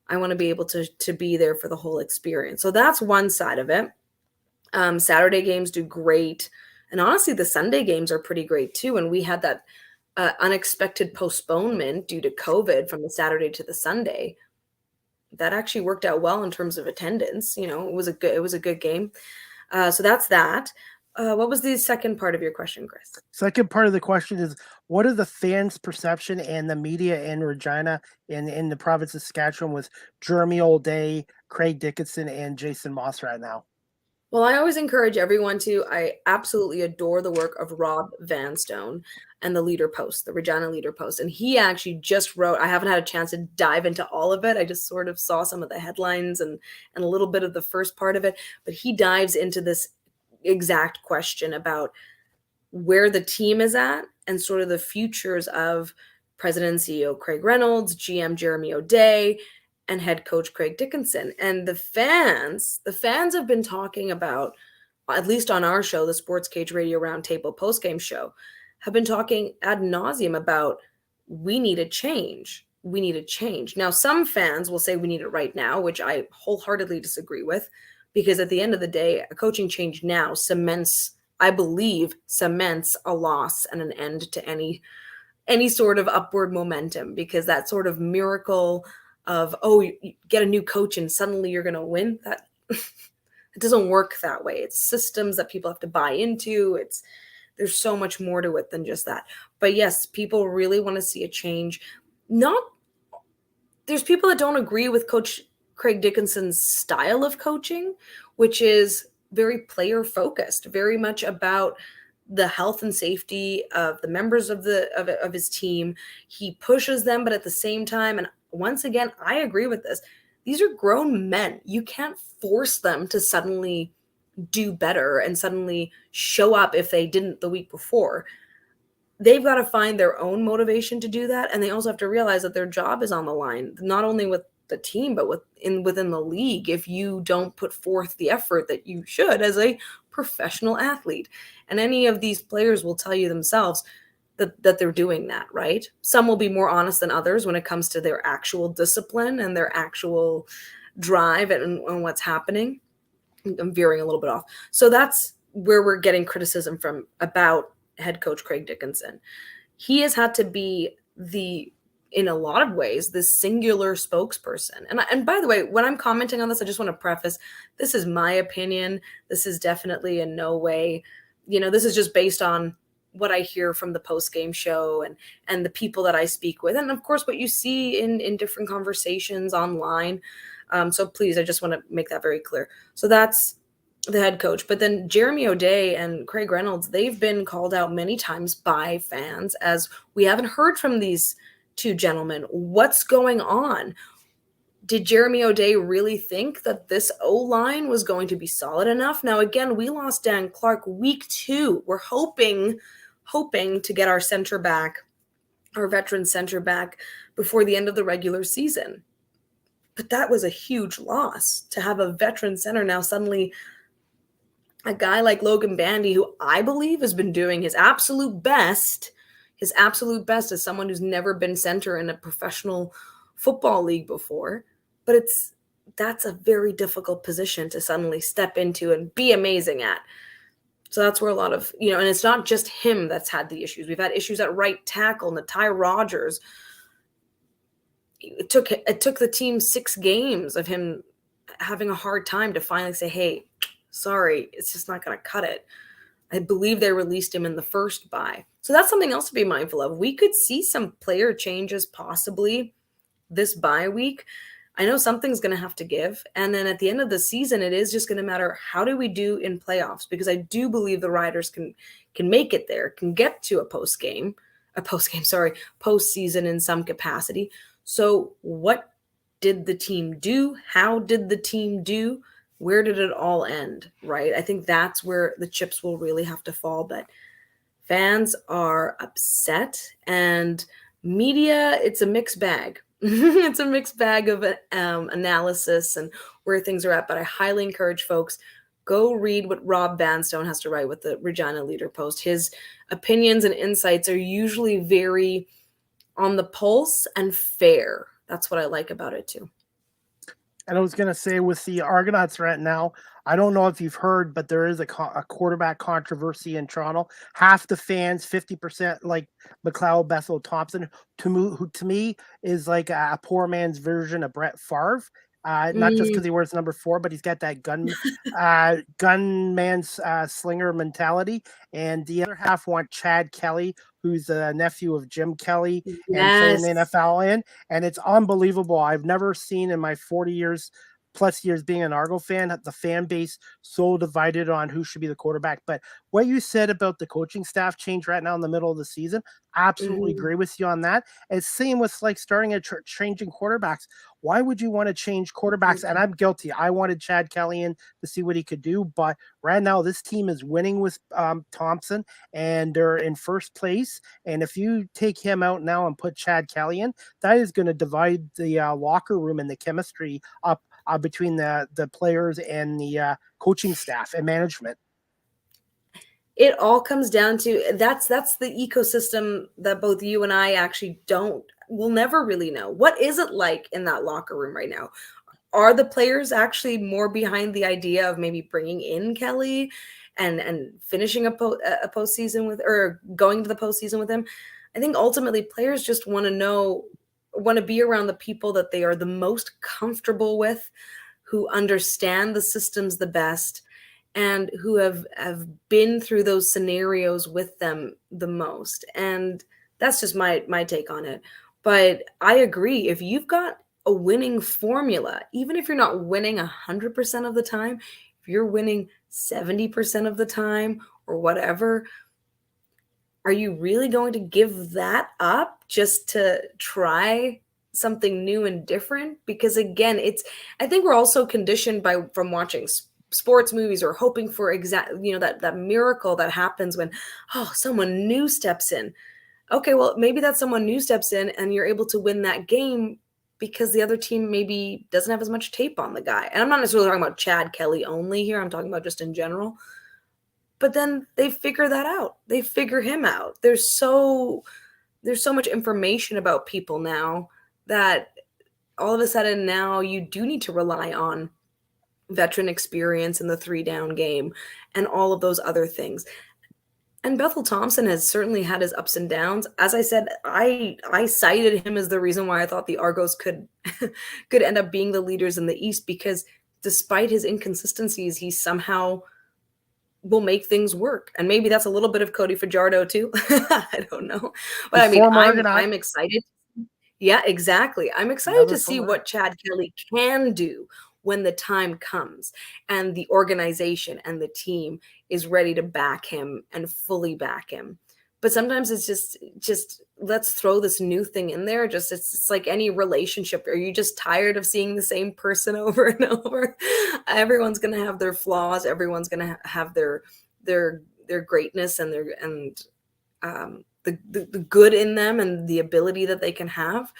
I want to be able to be there for the whole experience. So that's one side of it. Saturday games do great. And honestly, the Sunday games are pretty great too. And we had that unexpected postponement due to COVID from the Saturday to the Sunday. That actually worked out well in terms of attendance. It was a good game. So that's that. What was the second part of your question, Chris? Second part of the question is, what are the fans' perception and the media in Regina in the province of Saskatchewan with Jeremy O'Day, Craig Dickinson, and Jason Moss right now? Well, I always encourage everyone I absolutely adore the work of Rob Vanstone and the Leader Post, the Regina Leader Post. And he actually just wrote, I haven't had a chance to dive into all of it. I just sort of saw some of the headlines and a little bit of the first part of it. But he dives into this exact question about where the team is at and sort of the futures of President and CEO Craig Reynolds, GM Jeremy O'Day, and head coach Craig Dickinson. And the fans have been talking about, at least on our show, the SportsCage Radio Roundtable postgame show, have been talking ad nauseum about we need a change. We need a change. Now, some fans will say we need it right now, which I wholeheartedly disagree with, because at the end of the day, a coaching change now cements a loss and an end to any sort of upward momentum, because that sort of miracle of, you get a new coach and suddenly you're going to win, that it doesn't work that way. It's systems that people have to buy into. There's so much more to it than just that. But yes, people really want to see a change. There's people that don't agree with Coach Craig Dickinson's style of coaching, which is very player focused, very much about the health and safety of the members of his team. He pushes them, but at the same time, and once again, I agree with this, these are grown men. You can't force them to suddenly do better and suddenly show up if they didn't the week before. They've got to find their own motivation to do that, and they also have to realize that their job is on the line, not only with the team, but within the league, if you don't put forth the effort that you should as a professional athlete. And any of these players will tell you themselves that they're doing that, right? Some will be more honest than others when it comes to their actual discipline and their actual drive and what's happening. I'm veering a little bit off. So that's where we're getting criticism from about head coach Craig Dickinson. He has had to be in a lot of ways, this singular spokesperson. And by the way, when I'm commenting on this, I just want to preface, this is my opinion. This is definitely in no way, this is just based on what I hear from the post-game show and the people that I speak with. And of course, what you see in different conversations online. So please, I just want to make that very clear. So that's the head coach. But then Jeremy O'Day and Craig Reynolds, they've been called out many times by fans as we haven't heard from these two gentlemen. What's going on? Did Jeremy O'Day really think that this O-line was going to be solid enough? Now, again, we lost Dan Clark week 2. We're hoping to get our center back, our veteran center back, before the end of the regular season. But that was a huge loss to have a veteran center now suddenly. A guy like Logan Bandy, who I believe has been doing his absolute best as someone who's never been center in a professional football league before. But that's a very difficult position to suddenly step into and be amazing at. So that's where a lot of, and it's not just him that's had the issues. We've had issues at right tackle, Natai Rogers. It took the team 6 games of him having a hard time to finally say, hey, sorry, it's just not going to cut it. I believe they released him in the first bye. So that's something else to be mindful of. We could see some player changes possibly this bye week. I know something's going to have to give. And then at the end of the season, it is just going to matter, how do we do in playoffs? Because I do believe the Riders can make it there, can get to a postseason in some capacity. So what did the team do? How did the team do? Where did it all end, right? I think that's where the chips will really have to fall. But fans are upset, and media, it's a mixed bag. It's a mixed bag of analysis and where things are at. But I highly encourage folks, go read what Rob Vanstone has to write with the Regina Leader Post. His opinions and insights are usually very on the pulse and fair. That's what I like about it too. And I was going to say, with the Argonauts right now, I don't know if you've heard, but there is a quarterback controversy in Toronto. Half the fans, 50%, like McLeod Bethel Thompson, who to me is like a poor man's version of Brett Favre. Not just because he wears number 4, but he's got that gunman's slinger mentality. And the other half want Chad Kelly, who's a nephew of Jim Kelly, and playing the NFL in. And it's unbelievable. I've never seen in my 40+ years being an Argo fan, the fan base so divided on who should be the quarterback. But what you said about the coaching staff change right now in the middle of the season, I absolutely agree with you on that. It's same with like starting at changing quarterbacks. Why would you want to change quarterbacks? And I'm guilty. I wanted Chad Kelly in to see what he could do. But right now, this team is winning with Thompson, and they're in first place. And if you take him out now and put Chad Kelly in, that is going to divide the locker room and the chemistry up between the players and the coaching staff and management. It all comes down to that's the ecosystem that both you and I actually we'll never really know. What is it like in that locker room right now? Are the players actually more behind the idea of maybe bringing in Kelly and finishing a postseason with, or going to the postseason with him? I think ultimately players just want to be around the people that they are the most comfortable with, who understand the systems the best, and who have been through those scenarios with them the most. And that's just my take on it. But I agree, if you've got a winning formula, even if you're not winning 100% of the time, if you're winning 70% of the time or whatever, are you really going to give that up just to try something new and different? Because again, I think we're also conditioned from watching sports movies or hoping for that miracle that happens when, someone new steps in. Okay, well, maybe that someone new steps in and you're able to win that game because the other team maybe doesn't have as much tape on the guy. And I'm not necessarily talking about Chad Kelly only here. I'm talking about just in general. But then they figure that out. They figure him out. There's so much information about people now that all of a sudden now you do need to rely on veteran experience in the 3-down game and all of those other things. And Bethel Thompson has certainly had his ups and downs. As I said, I cited him as the reason why I thought the Argos could end up being the leaders in the East, because despite his inconsistencies, he somehow will make things work. And maybe that's a little bit of Cody Fajardo too. I don't know. But I mean, I'm excited. Yeah, exactly. I'm excited to see what Chad Kelly can do when the time comes and the organization and the team is ready to back him and fully back him. But sometimes it's just let's throw this new thing in there. It's like any relationship. Are you just tired of seeing the same person over and over? Everyone's going to have their flaws. Everyone's going to have their greatness and the good in them and the ability that they can have.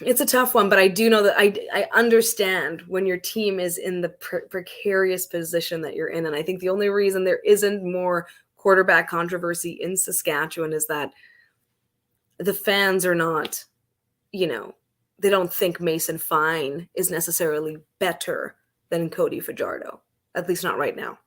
It's a tough one, but I do know that I understand when your team is in the precarious position that you're in. And I think the only reason there isn't more quarterback controversy in Saskatchewan is that the fans are not, they don't think Mason Fine is necessarily better than Cody Fajardo, at least not right now.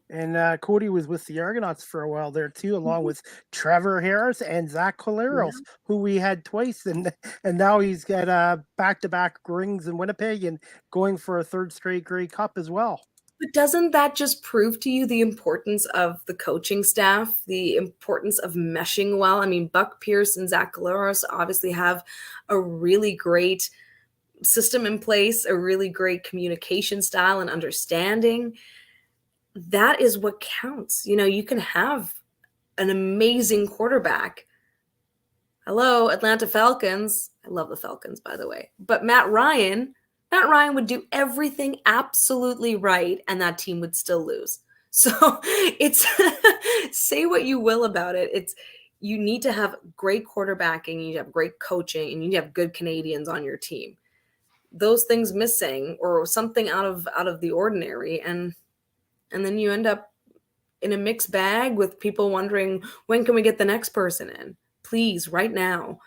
And Cody was with the Argonauts for a while there too, along with Trevor Harris and Zach Collaros, who we had twice, and now he's got back-to-back rings in Winnipeg and going for a third straight Grey Cup as well. But doesn't that just prove to you the importance of the coaching staff, the importance of meshing well? I mean, Buck Pierce and Zach Collaros obviously have a really great system in place, a really great communication style and understanding. That is what counts. You can have an amazing quarterback. Hello, Atlanta Falcons. I love the Falcons, by the way. But Matt Ryan would do everything absolutely right, and that team would still lose. So it's say what you will about it. You need to have great quarterbacking, you need to have great coaching, and you need to have good Canadians on your team. Those things missing or something out of the ordinary, and then you end up in a mixed bag with people wondering, when can we get the next person in? Please, right now.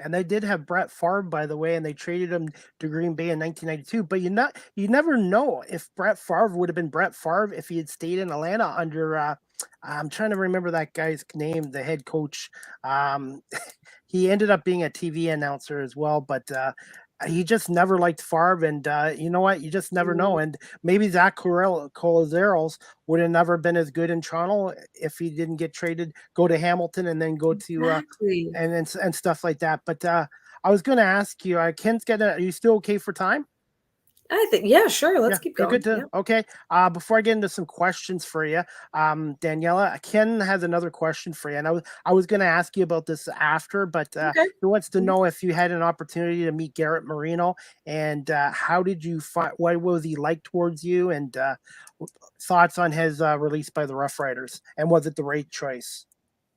And they did have Brett Favre, by the way, and they traded him to Green Bay in 1992. But you never know if Brett Favre would have been Brett Favre if he had stayed in Atlanta under, I'm trying to remember that guy's name, the head coach. He ended up being a TV announcer as well, but he just never liked Favre, and you know what? You just never know. And maybe Zach Collaros would have never been as good in Toronto if he didn't get traded, go to Hamilton, and then go to and stuff like that. But I was going to ask you, Ken's are you still okay for time? I think, yeah, sure. Let's keep going. Okay. Before I get into some questions for you, Daniella, Ken has another question for you. And I was going to ask you about this after, but he wants to know if you had an opportunity to meet Garrett Marino, and how did you find, what was he like towards you, and thoughts on his release by the Roughriders, and was it the right choice?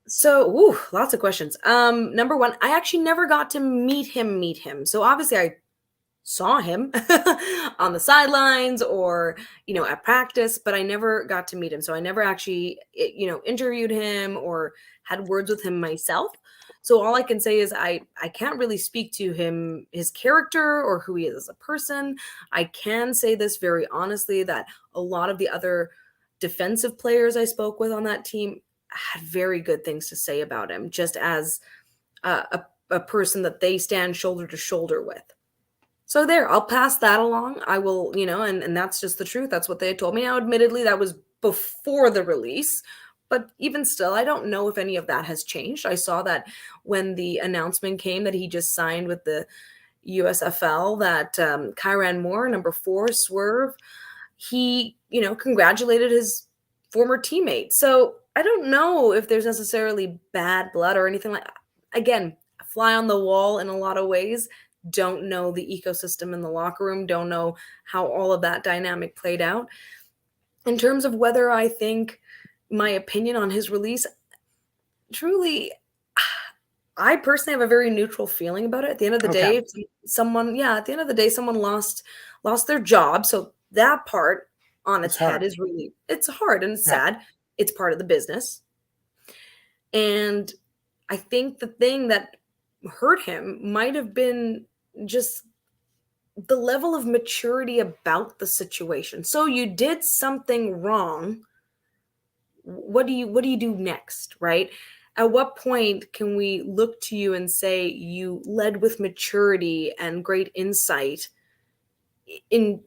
So, lots of questions. Number one, I actually never got to meet him. So obviously I saw him on the sidelines or, at practice, but I never got to meet him. So I never actually, interviewed him or had words with him myself. So all I can say is I can't really speak to him, his character, or who he is as a person. I can say this very honestly, that a lot of the other defensive players I spoke with on that team had very good things to say about him, just as a person that they stand shoulder to shoulder with. So there, I'll pass that along. I will, and that's just the truth. That's what they had told me. Now, admittedly, that was before the release, but even still, I don't know if any of that has changed. I saw that when the announcement came that he just signed with the USFL, that Kyran Moore, number 4, Swerve, he, congratulated his former teammate. So I don't know if there's necessarily bad blood or anything like that. Again, a fly on the wall in a lot of ways. Don't know the ecosystem in the locker room, don't know how all of that dynamic played out. In terms of whether I think my opinion on his release, truly, I personally have a very neutral feeling about it. At the end of the day, someone lost their job. So that part on its head is really, it's hard and it's sad. It's part of the business. And I think the thing that hurt him might have been just the level of maturity about the situation. So you did something wrong. What do you do next, right? At what point can we look to you and say you led with maturity and great insight in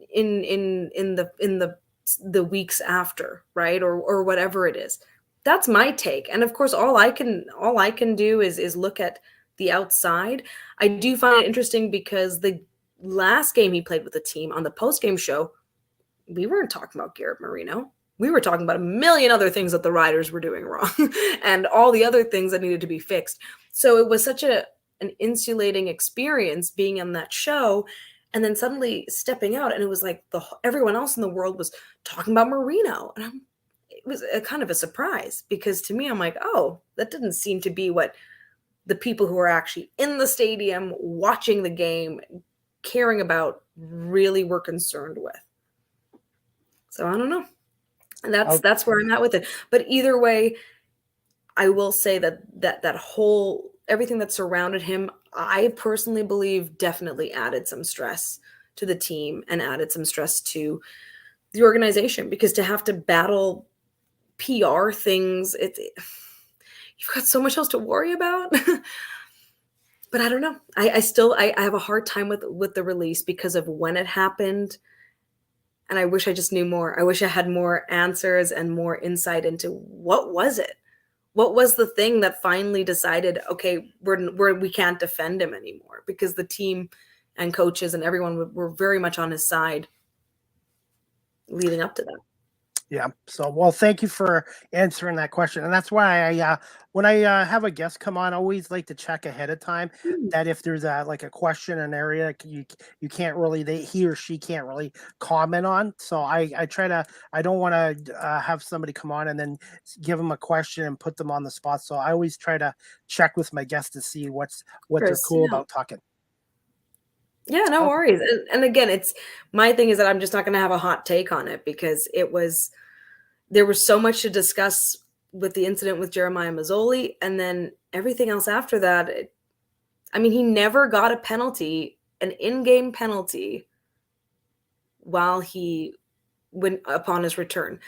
the weeks after, right? Or whatever it is. That's my take. And of course, all I can do is look at the outside. I do find it interesting because the last game he played with the team on the post-game show, we weren't talking about Garrett Marino. We were talking about a million other things that the Riders were doing wrong and all the other things that needed to be fixed. So it was such an insulating experience being on that show and then suddenly stepping out. And it was like everyone else in the world was talking about Marino. And it was a kind of a surprise because to me, I'm like, oh, that didn't seem to be what the people who are actually in the stadium watching the game, caring about, really were concerned with. So I don't know. And that's where I'm at with it. But either way, I will say that whole everything that surrounded him, I personally believe definitely added some stress to the team and added some stress to the organization, because to have to battle PR things, you've got so much else to worry about. But I don't know. I have a hard time with the release because of when it happened. And I wish I just knew more. I wish I had more answers and more insight into what was it? What was the thing that finally decided, okay, we can't defend him anymore, because the team and coaches and everyone were very much on his side leading up to that. Yeah. So, well, thank you for answering that question. And that's why when I have a guest come on, I always like to check ahead of time that if there's a question, an area you can't really, he or she can't really comment on. So I don't want to have somebody come on and then give them a question and put them on the spot. So I always try to check with my guests to see what they're cool about talking. Yeah, no worries. And again, my thing is that I'm just not going to have a hot take on it, because there was so much to discuss with the incident with Jeremiah Mazzoli, and then everything else after that. He never got a penalty, an in-game penalty, while he went upon his return.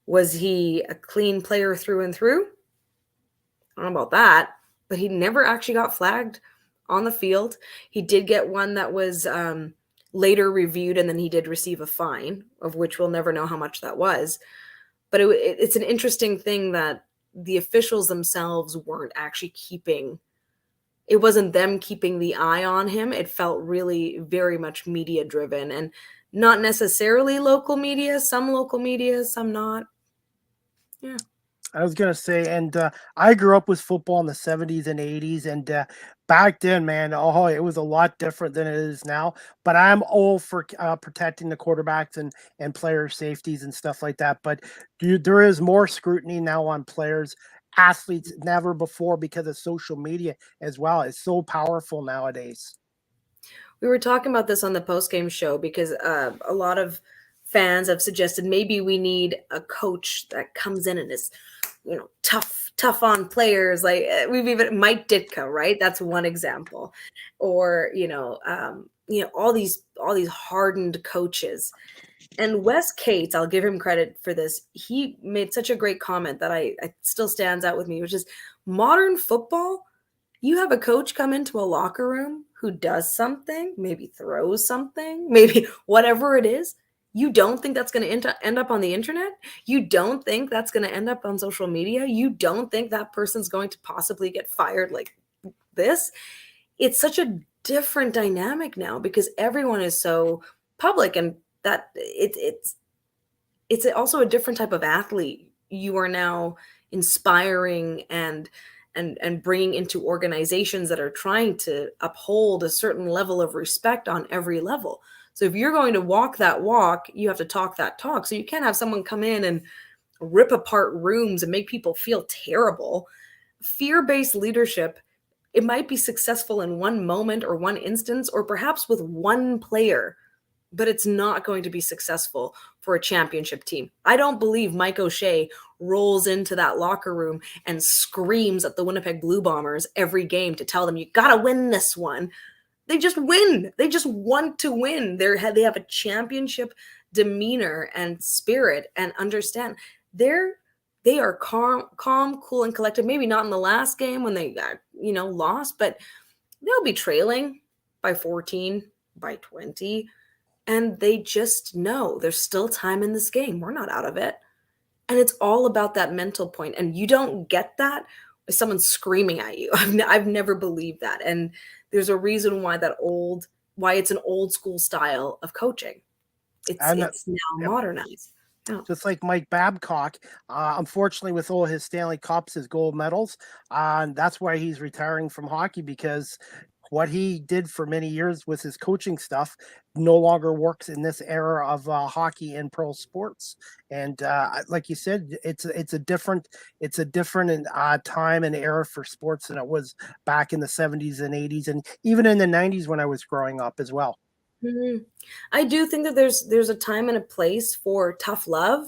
Was he a clean player through and through? I don't know about that, but he never actually got flagged on the field. He did get one that was later reviewed, and then he did receive a fine, of which we'll never know how much that was. But it's an interesting thing that the officials themselves weren't actually it wasn't them keeping the eye on him. It felt really very much media driven, and not necessarily local media, some local media, some not. Yeah. I was going to say, and I grew up with football in the 70s and 80s, and back then, man, it was a lot different than it is now. But I'm all for protecting the quarterbacks and player safeties and stuff like that. But there is more scrutiny now on players, athletes, never before, because of social media as well. It's so powerful nowadays. We were talking about this on the post-game show, because a lot of fans have suggested maybe we need a coach that comes in and is, tough on players. Like we've even Mike Ditka, right? That's one example. Or, all these hardened coaches. And Wes Cates, I'll give him credit for this. He made such a great comment that I still stands out with me, which is modern football. You have a coach come into a locker room who does something, maybe throws something, maybe whatever it is. You don't think that's going to end up on the internet? You don't think that's going to end up on social media? You don't think that person's going to possibly get fired like this? It's such a different dynamic now, because everyone is so public, and that it's also a different type of athlete you are now inspiring and bringing into organizations that are trying to uphold a certain level of respect on every level. So if you're going to walk that walk, you have to talk that talk. So you can't have someone come in and rip apart rooms and make people feel terrible. Fear-based leadership, it might be successful in one moment or one instance, or perhaps with one player, but it's not going to be successful for a championship team. I don't believe Mike O'Shea rolls into that locker room and screams at the Winnipeg Blue Bombers every game to tell them, you got to win this one. They just win. They just want to win. They have a championship demeanor and spirit, and understand they are calm, cool, and collected. Maybe not in the last game when they got, lost, but they'll be trailing by 14, by 20. And they just know there's still time in this game. We're not out of it. And it's all about that mental point. And you don't get that with someone screaming at you. I've never believed that. And there's a reason why that old why it's an old school style of coaching. It's now modernized. Yeah. Just like Mike Babcock, unfortunately, with all his Stanley Cups, his gold medals, that's why he's retiring from hockey, because what he did for many years with his coaching stuff no longer works in this era of hockey and pro sports. And like you said, it's a different time and era for sports than it was back in the 70s and 80s, and even in the 90s when I was growing up as well. Mm-hmm. I do think that there's a time and a place for tough love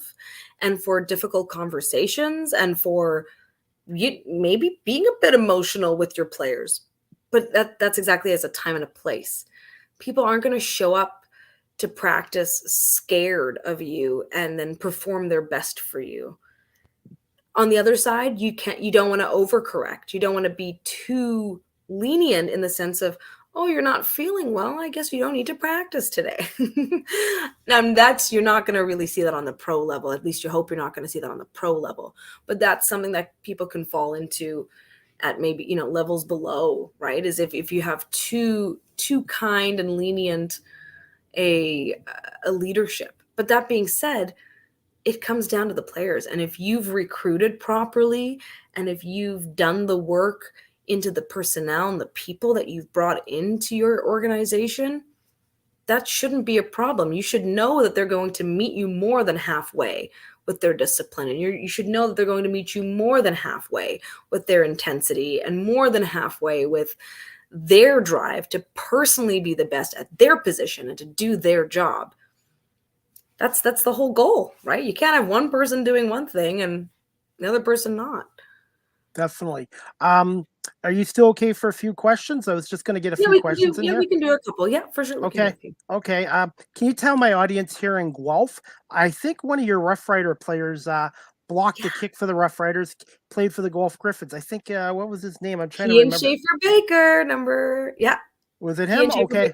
and for difficult conversations and for you maybe being a bit emotional with your players. But that's exactly as a time and a place. People aren't going to show up to practice scared of you and then perform their best for you. On the other side, you don't want to overcorrect. You don't want to be too lenient in the sense of, oh, you're not feeling well, I guess you don't need to practice today. Now, you're not going to really see that on the pro level. At least you hope you're not going to see that on the pro level. But that's something that people can fall into at maybe, levels below, right? Is if you have too kind and lenient a leadership. But that being said, it comes down to the players. And if you've recruited properly and if you've done the work into the personnel and the people that you've brought into your organization, that shouldn't be a problem. You should know that they're going to meet you more than halfway with their discipline. And you should know that they're going to meet you more than halfway with their intensity and more than halfway with their drive to personally be the best at their position and to do their job. That's the whole goal, right? You can't have one person doing one thing and the other person not. Definitely. Are you still okay for a few questions? I was just going to get a few questions in here. Yeah, we can do a couple. Yeah, for sure. Okay. Can you tell my audience here in Guelph, I think one of your Rough Rider players blocked the kick for the Rough Riders, played for the Guelph Griffins. I think, what was his name? I'm trying to remember. Schaefer Baker, number, yeah. Was it him? Okay.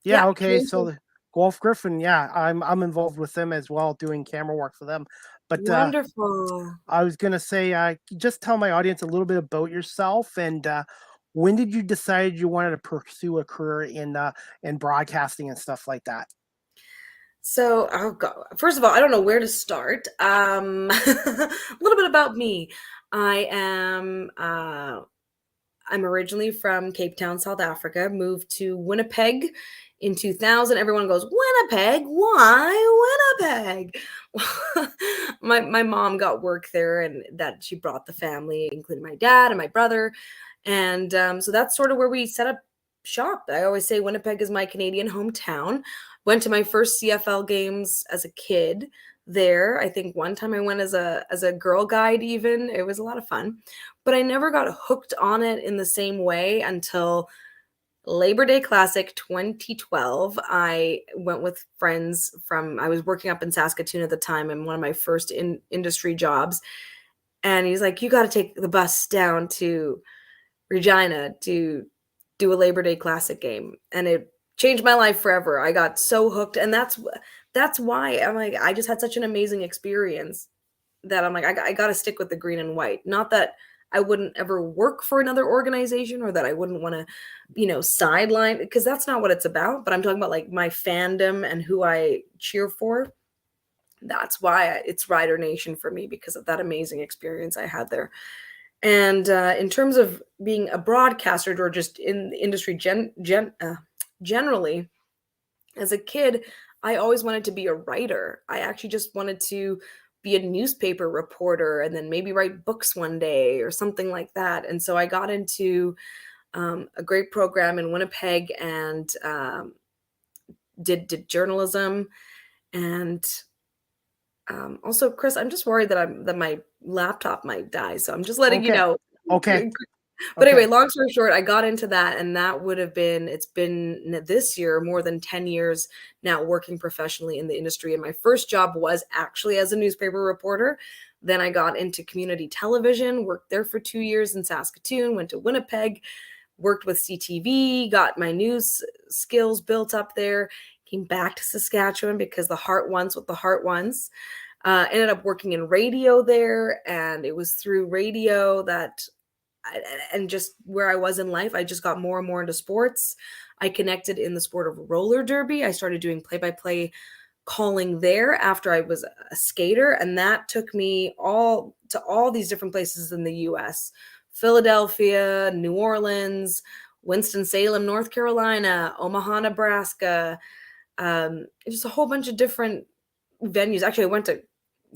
Yeah, okay. So the Guelph Griffin, I'm involved with them as well, doing camera work for them. But wonderful. I was going to say, just tell my audience a little bit about yourself, and when did you decide you wanted to pursue a career in broadcasting and stuff like that? So, first of all, I don't know where to start. A little bit about me. I'm originally from Cape Town, South Africa, moved to Winnipeg in 2000. Everyone goes, Winnipeg? Why Winnipeg? my mom got work there, and that she brought the family, including my dad and my brother. And so that's sort of where we set up shop. I always say Winnipeg is my Canadian hometown. Went to my first CFL games as a kid there. I think one time I went as a Girl Guide even. It was a lot of fun. But I never got hooked on it in the same way until Labor Day Classic 2012. I went with friends I was working up in Saskatoon at the time and one of my first industry jobs. And he's like, you got to take the bus down to Regina to do a Labor Day Classic game. And it changed my life forever. I got so hooked. And that's why I'm like, I just had such an amazing experience that I'm like, I got to stick with the green and white. Not that I wouldn't ever work for another organization or that I wouldn't want to, sideline, because that's not what it's about. But I'm talking about like my fandom and who I cheer for. That's why it's Rider Nation for me, because of that amazing experience I had there. And in terms of being a broadcaster or just in the industry generally, as a kid, I always wanted to be a writer. I actually just wanted to be a newspaper reporter and then maybe write books one day or something like that. And so I got into a great program in Winnipeg and did journalism. And also, Chris, I'm just worried that my laptop might die. So I'm just letting you know. Okay. But anyway, long story short, I got into that, and that would have been, it's been this year, more than 10 years now working professionally in the industry. And my first job was actually as a newspaper reporter. Then I got into community television, worked there for 2 years in Saskatoon, went to Winnipeg, worked with CTV, got my news skills built up there, came back to Saskatchewan because the heart wants what the heart wants. Ended up working in radio there, and it was through radio that and just where I was in life, I just got more and more into sports. I connected in the sport of roller derby. I started doing play-by-play calling there after I was a skater, and that took me all these different places in the US. Philadelphia, New Orleans, Winston-Salem, North Carolina, Omaha, Nebraska, just a whole bunch of different venues. Actually, I went to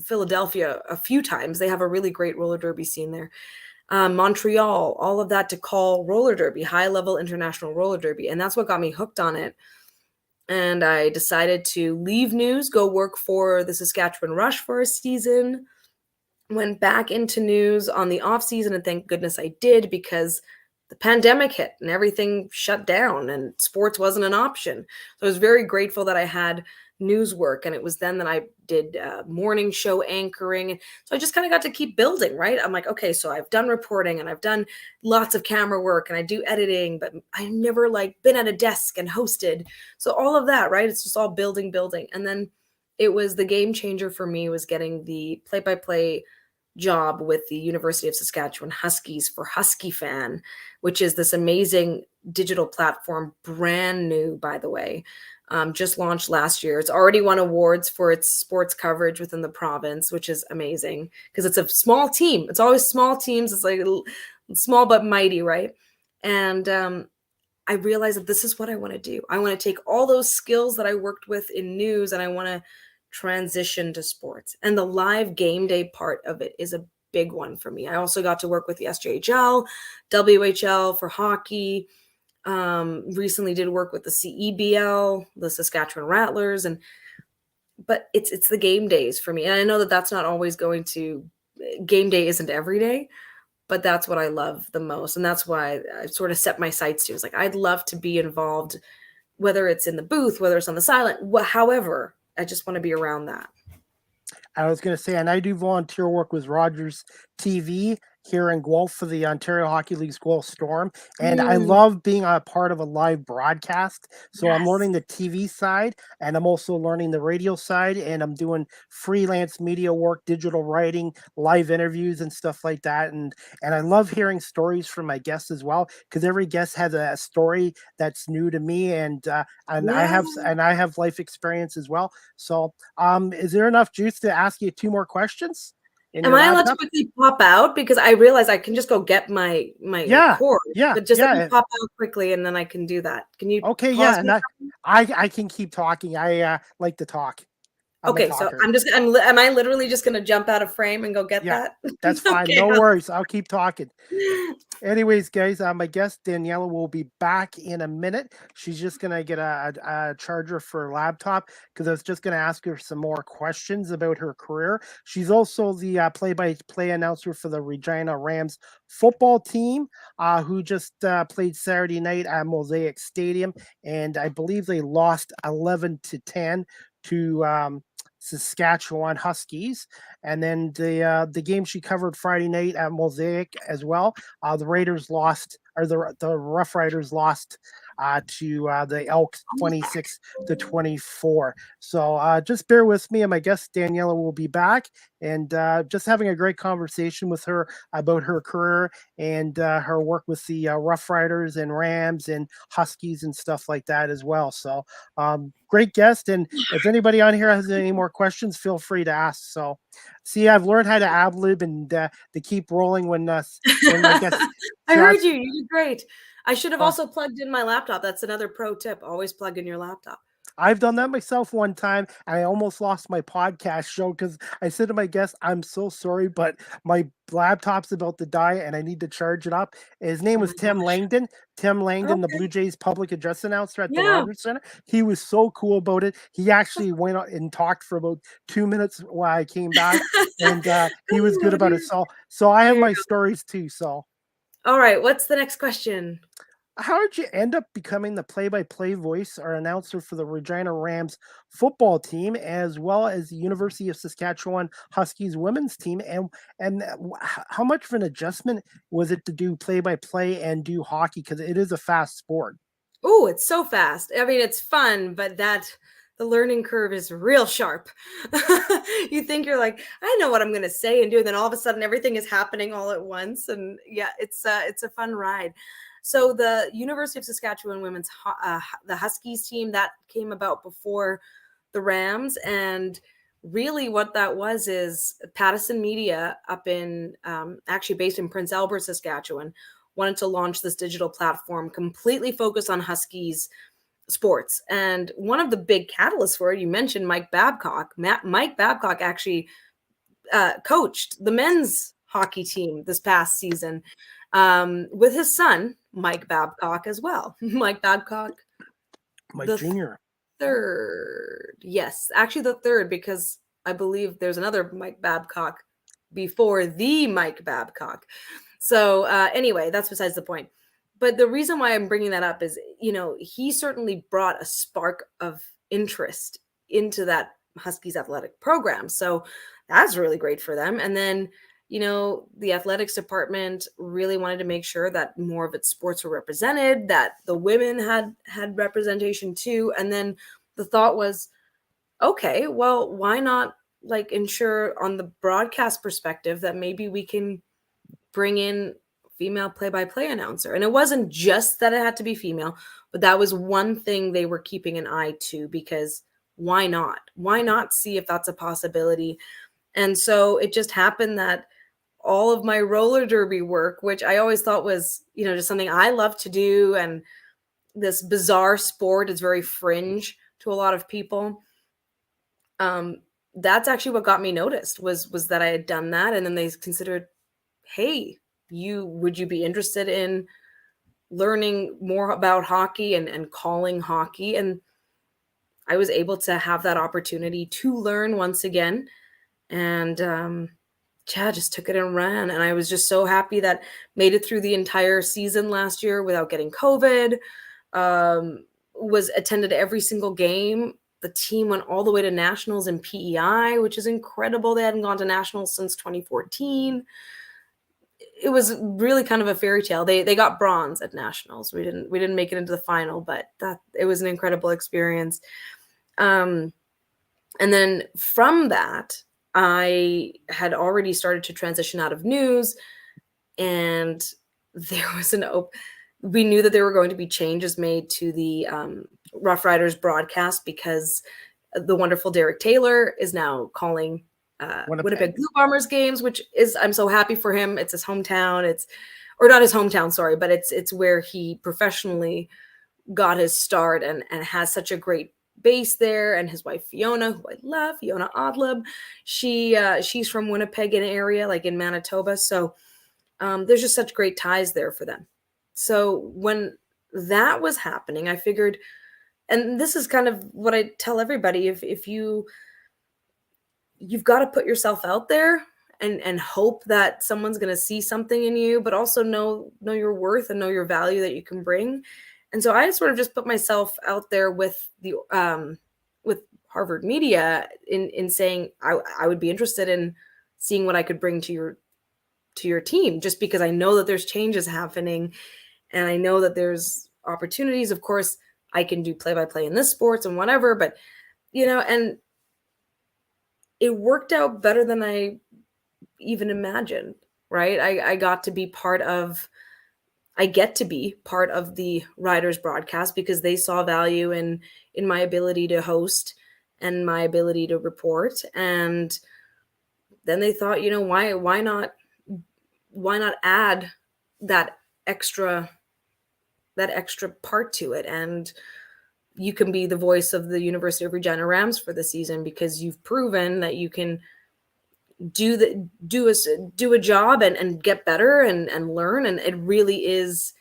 Philadelphia a few times. They have a really great roller derby scene there. Montreal, all of that to call roller derby, high-level international roller derby. And that's what got me hooked on it. And I decided to leave news, go work for the Saskatchewan Rush for a season, went back into news on the off season, and thank goodness I did, because the pandemic hit and everything shut down and sports wasn't an option. So I was very grateful that I had news work, and it was then that I did morning show anchoring. So I just kind of got to keep building, right? I'm like, okay, so I've done reporting and I've done lots of camera work and I do editing, but I've never like been at a desk and hosted. So all of that, right? It's just all building. And then it was the game changer for me was getting the play-by-play job with the University of Saskatchewan Huskies for Husky Fan, which is this amazing digital platform, brand new, by the way. Just launched last year. It's already won awards for its sports coverage within the province, which is amazing because it's a small team. It's always small teams. It's like small but mighty, right? And I realized that this is what I want to do. I want to take all those skills that I worked with in news and I want to transition to sports. And the live game day part of it is a big one for me. I also got to work with the SJHL, WHL for hockey. Recently did work with the CEBL, the Saskatchewan Rattlers, but it's the game days for me. And I know that that's not always game day isn't every day, but that's what I love the most. And that's why I sort of set my sights to. It's like, I'd love to be involved, whether it's in the booth, whether it's on the sideline, however, I just want to be around that. I was going to say, and I do volunteer work with Rogers TV here in Guelph for the Ontario Hockey League's Guelph Storm. And I love being a part of a live broadcast. So I'm learning the TV side and I'm also learning the radio side, and I'm doing freelance media work, digital writing, live interviews and stuff like that. And I love hearing stories from my guests as well, because every guest has a story that's new to me, and I have life experience as well. So is there enough juice to ask you 2 more questions? Am I allowed to quickly pop out? Because I realize I can just go get my cord. But just let me pop out quickly and then I can do that. Can you? Okay, yeah. And I can keep talking. I like to talk. Okay, so am I literally just going to jump out of frame and go get that? That's fine. Okay, no worries. I'll keep talking. Anyways, guys, my guest Daniella will be back in a minute. She's just going to get a charger for her laptop, because I was just going to ask her some more questions about her career. She's also the play-by-play announcer for the Regina Rams football team, who just played Saturday night at Mosaic Stadium, and I believe they lost 11-10 to Saskatchewan Huskies. And then the game she covered Friday night at Mosaic as well, the Raiders lost, or the Roughriders lost to the Elks 26-24. So just bear with me, and my guest Daniella will be back, and just having a great conversation with her about her career and her work with the Roughriders and Rams and Huskies and stuff like that as well. So great guest, and if anybody on here has any more questions, feel free to ask. So see, I've learned how to ad-lib and to keep rolling when my guests. I heard you. You did great. I should have also plugged in my laptop. That's another pro tip. Always plug in your laptop. I've done that myself one time, and I almost lost my podcast show because I said to my guest, I'm so sorry, but my laptop's about to die and I need to charge it up. His name was Tim Langdon. Tim Langdon, the Blue Jays public address announcer at the Rogers Center. He was so cool about it. He actually went out and talked for about 2 minutes while I came back, and he was good about it. So I have my stories too. So. All right. What's the next question? How did you end up becoming the play-by-play voice or announcer for the Regina Rams football team, as well as the University of Saskatchewan Huskies women's team? And how much of an adjustment was it to do play-by-play and do hockey? Because it is a fast sport. Oh, it's so fast. I mean, it's fun, but that the learning curve is real sharp. You think you're like, I know what I'm going to say and do. And then all of a sudden everything is happening all at once. And yeah, it's a fun ride. So the University of Saskatchewan women's, the Huskies team, that came about before the Rams. And really what that was is Pattison Media up in, actually based in Prince Albert, Saskatchewan, wanted to launch this digital platform completely focused on Huskies sports. And one of the big catalysts for it, you mentioned Mike Babcock. Mike Babcock actually coached the men's hockey team this past season with his son, Mike Babcock, as well. Mike Babcock. Mike Jr. Third. Yes, actually the third, because I believe there's another Mike Babcock before the Mike Babcock. So anyway, that's besides the point. But the reason why I'm bringing that up is, he certainly brought a spark of interest into that Huskies athletic program. So that's really great for them. And then, the athletics department really wanted to make sure that more of its sports were represented, that the women had representation too. And then the thought was, okay, well, why not ensure on the broadcast perspective that maybe we can bring in female play-by-play announcer. And it wasn't just that it had to be female, but that was one thing they were keeping an eye to, because why not? Why not see if that's a possibility? And so it just happened that all of my roller derby work, which I always thought was, just something I love to do, and this bizarre sport is very fringe to a lot of people. That's actually what got me noticed was that I had done that. And then they considered, hey, would you be interested in learning more about hockey and calling hockey? And I was able to have that opportunity to learn once again, and just took it and ran. And I was just so happy that made it through the entire season last year without getting COVID. Was attended every single game. The team went all the way to nationals in PEI, which is incredible. They hadn't gone to nationals since 2014. It was really kind of a fairy tale. They got bronze at nationals. We didn't make it into the final, but it was an incredible experience. And then from that, I had already started to transition out of news, and there was we knew that there were going to be changes made to the Roughriders broadcast, because the wonderful Derek Taylor is now calling Winnipeg Blue Bombers games, which is, I'm so happy for him. It's his hometown. Or not his hometown, sorry, but it's where he professionally got his start and has such a great base there. And his wife, Fiona, who I love, Fiona Odlub, she's from Winnipeg area, like in Manitoba. So there's just such great ties there for them. So when that was happening, I figured, and this is kind of what I tell everybody, if you've got to put yourself out there and hope that someone's going to see something in you, but also know your worth and know your value that you can bring. And so I sort of just put myself out there with with Harvard Media in saying I would be interested in seeing what I could bring to your team, just because I know that there's changes happening and I know that there's opportunities. Of course, I can do play-by-play in this sports and whatever, but and it worked out better than I even imagined, right? I get to be part of the Riders broadcast because they saw value in my ability to host and my ability to report. And then they thought, why not add that extra part to it? And you can be the voice of the University of Regina Rams for the season because you've proven that you can do a job and get better and learn. And it really is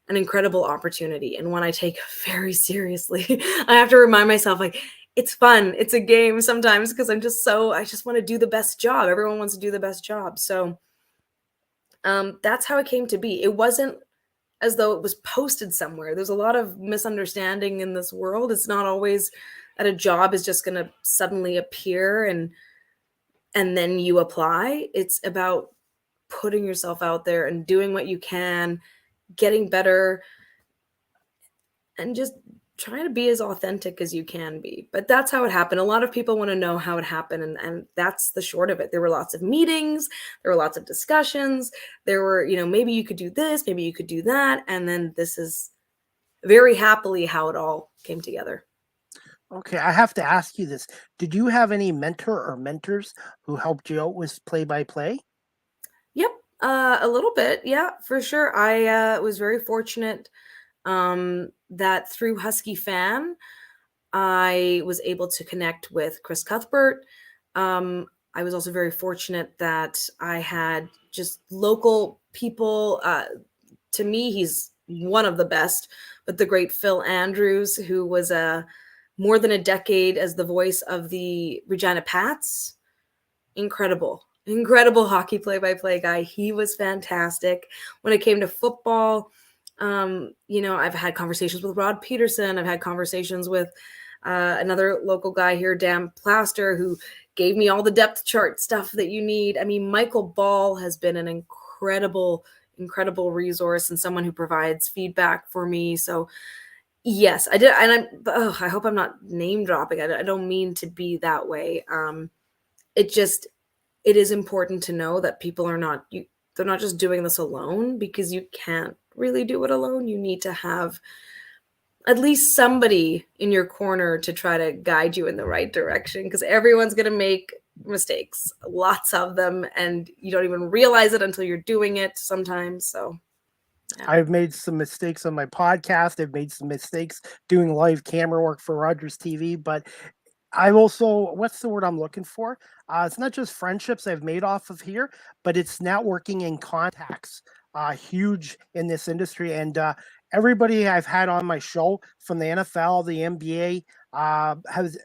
an incredible opportunity, and one I take very seriously. I have to remind myself, it's fun. It's a game sometimes because I just want to do the best job. Everyone wants to do the best job. So that's how it came to be. It wasn't as though it was posted somewhere. There's a lot of misunderstanding in this world. It's not always that a job is just going to suddenly appear and then you apply. It's about putting yourself out there and doing what you can, getting better, and just try to be as authentic as you can be. But that's how it happened. A lot of people want to know how it happened. And that's the short of it. There were lots of meetings. There were lots of discussions. There were, maybe you could do this, maybe you could do that. And then this is very happily how it all came together. Okay, I have to ask you this. Did you have any mentor or mentors who helped you out with play-by-play? Yep, a little bit. Yeah, for sure. I was very fortunate that through Husky Fan, I was able to connect with Chris Cuthbert. I was also very fortunate that I had just local people. To me, he's one of the best, but the great Phil Andrews, who was more than a decade as the voice of the Regina Pats. Incredible hockey play-by-play guy. He was fantastic. When it came to football, I've had conversations with Rod Peterson. I've had conversations with another local guy here, Dan Plaster, who gave me all the depth chart stuff that you need. I mean, Michael Ball has been an incredible resource and someone who provides feedback for me. So yes, I did. And I hope I'm not name dropping. I don't mean to be that way. It is important to know that people they're not just doing this alone, because you can't really do it alone. You need to have at least somebody in your corner to try to guide you in the right direction, because everyone's going to make mistakes, lots of them, and you don't even realize it until you're doing it sometimes. So yeah. I've made some mistakes on my podcast. I've made some mistakes doing live camera work for Rogers TV, but I've also, what's the word I'm looking for? It's not just friendships I've made off of here, but it's networking and contacts, huge in this industry. And everybody I've had on my show from the NFL, the NBA, has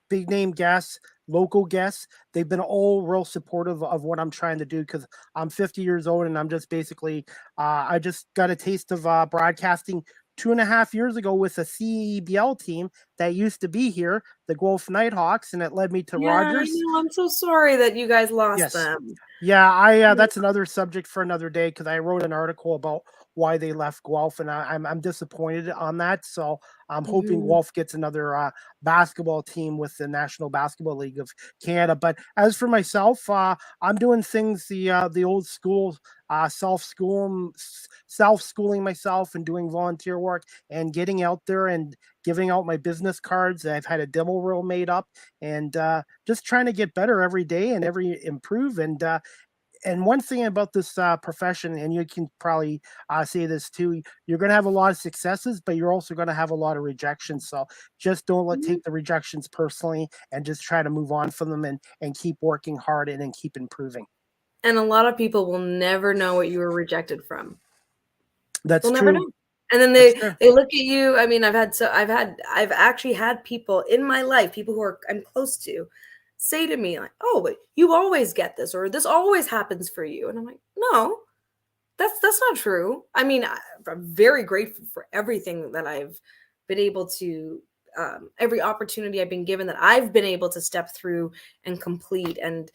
big name guests, local guests. They've been all real supportive of what I'm trying to do, because I'm 50 years old and I'm just basically, I just got a taste of broadcasting 2.5 years ago with a CEBL team that used to be here, the Guelph Nighthawks, and it led me to Rogers. I know. I'm so sorry that you guys lost them. Yeah, that's another subject for another day, because I wrote an article about why they left Guelph, and I'm disappointed on that. So I'm hoping Guelph gets another basketball team with the National Basketball League of Canada. But as for myself, I'm doing things the old school, self-schooling myself and doing volunteer work and getting out there and giving out my business cards. I've had a demo reel made up, and just trying to get better every day and improve. And one thing about this profession, and you can probably say this too, you're going to have a lot of successes, but you're also going to have a lot of rejections. So just don't take the rejections personally, and just try to move on from them and keep working hard and keep improving. And a lot of people will never know what you were rejected from. They'll true. Never know. And then they look at you. I mean, I've actually had people in my life, people who I'm close to, say to me like, "Oh, but you always get this, or this always happens for you." And I'm like, "No, that's not true." I mean, I'm very grateful for everything that I've been able to, every opportunity I've been given that I've been able to step through and complete and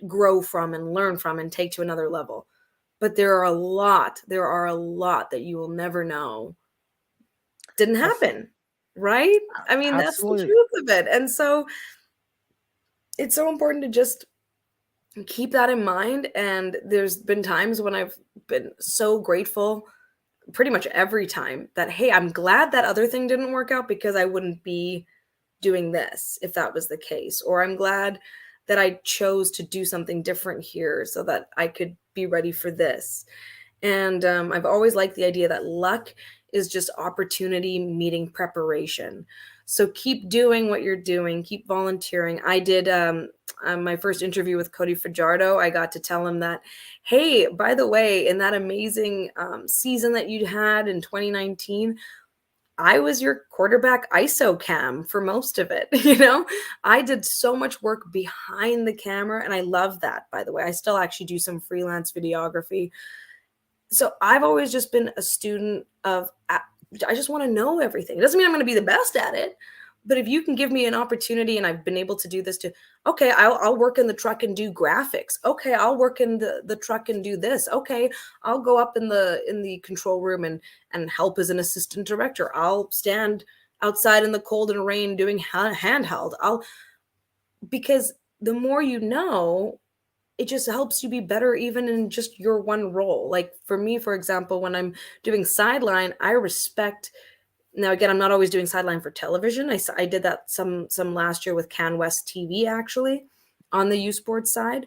grow from and learn from and take to another level. But there are a lot that you will never know didn't happen, right? I mean, Absolutely. That's the truth of it. And so it's so important to just keep that in mind. And there's been times when I've been so grateful, pretty much every time, that, hey, I'm glad that other thing didn't work out, because I wouldn't be doing this if that was the case. Or I'm glad that I chose to do something different here so that I could be ready for this. And I've always liked the idea that luck is just opportunity meeting preparation. So keep doing what you're doing, keep volunteering. I did my first interview with Cody Fajardo. I got to tell him that, hey, by the way, in that amazing season that you had in 2019, I was your quarterback ISO cam for most of it. I did so much work behind the camera, and I love that, by the way. I still actually do some freelance videography. So I've always just been a student of, I just want to know everything. It doesn't mean I'm going to be the best at it, But if you can give me an opportunity, and I've been able to do this too, okay, I'll work in the truck and do graphics. Okay, I'll work in the truck and do this. Okay, I'll go up in the control room and help as an assistant director. I'll stand outside in the cold and rain doing handheld. Because the more you know, it just helps you be better even in just your one role. Like for me, for example, when I'm doing sideline, I respect. Now, again, I'm not always doing sideline for television. I did that some last year with CanWest TV, actually, on the U Sports side.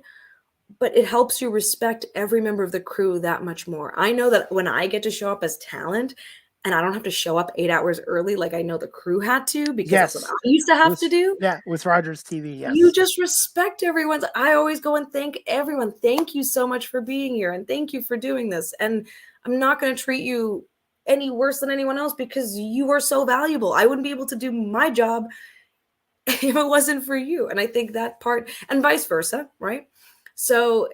But it helps you respect every member of the crew that much more. I know that when I get to show up as talent, and I don't have to show up 8 hours early like I know the crew had to, because that's what I used to have to do. Yeah, with Rogers TV, yes. You just respect everyone's. I always go and thank everyone. Thank you so much for being here, and thank you for doing this. And I'm not going to treat you any worse than anyone else because you are so valuable. I wouldn't be able to do my job if it wasn't for you. And I think that part, and vice versa, right? So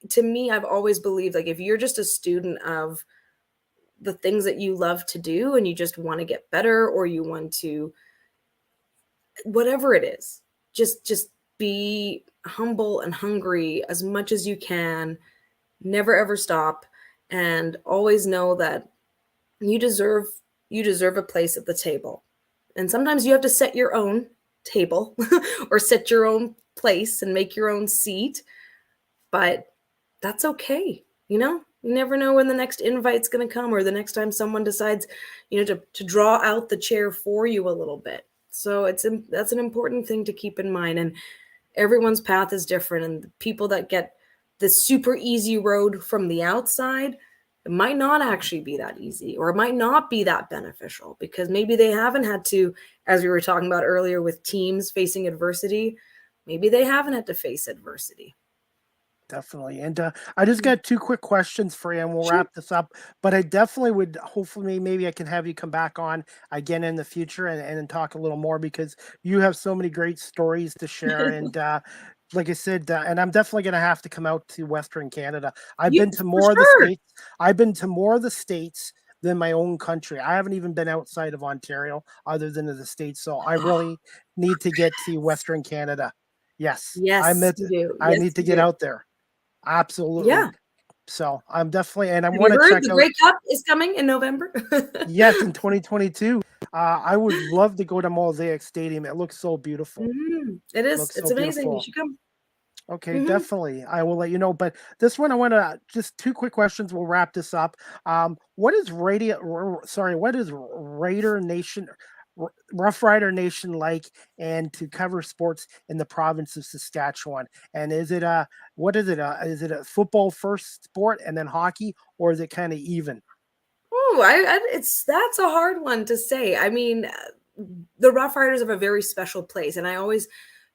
to me, I've always believed, like, if you're just a student of the things that you love to do and you just want to get better, or you want to, whatever it is, just be humble and hungry as much as you can, never ever stop, and always know that you deserve a place at the table. And sometimes you have to set your own table or set your own place and make your own seat, but that's okay. You never know when the next invite's going to come, or the next time someone decides, to draw out the chair for you a little bit. So that's an important thing to keep in mind. And everyone's path is different. And the people that get the super easy road from the outside, it might not actually be that easy, or it might not be that beneficial, because maybe they haven't had to, as we were talking about earlier with teams facing adversity, maybe they haven't had to face adversity. Definitely. And I just got 2 quick questions for you, and we'll wrap this up. But I definitely would, hopefully, maybe I can have you come back on again in the future and talk a little more, because you have so many great stories to share. And like I said, and I'm definitely going to have to come out to Western Canada. I've been to more of the states. I've been to more of the states than my own country. I haven't even been outside of Ontario other than the States. So I really need to get to Western Canada. Yes. I need to get out there. Absolutely. Yeah. So I'm definitely, and I want to check the out. Grey Cup is coming in November. Yes, in 2022. I would love to go to Mosaic Stadium. It looks so beautiful. It is. It's amazing. Beautiful. You should come. Okay, definitely. I will let you know. But this one, I want to just 2 quick questions. We'll wrap this up. What is Raider Nation? Roughrider Nation like, and to cover sports in the province of Saskatchewan? And is it is it a football first sport and then hockey, or is it kind of even? Oh, that's a hard one to say. I mean, the Roughriders have a very special place, and I always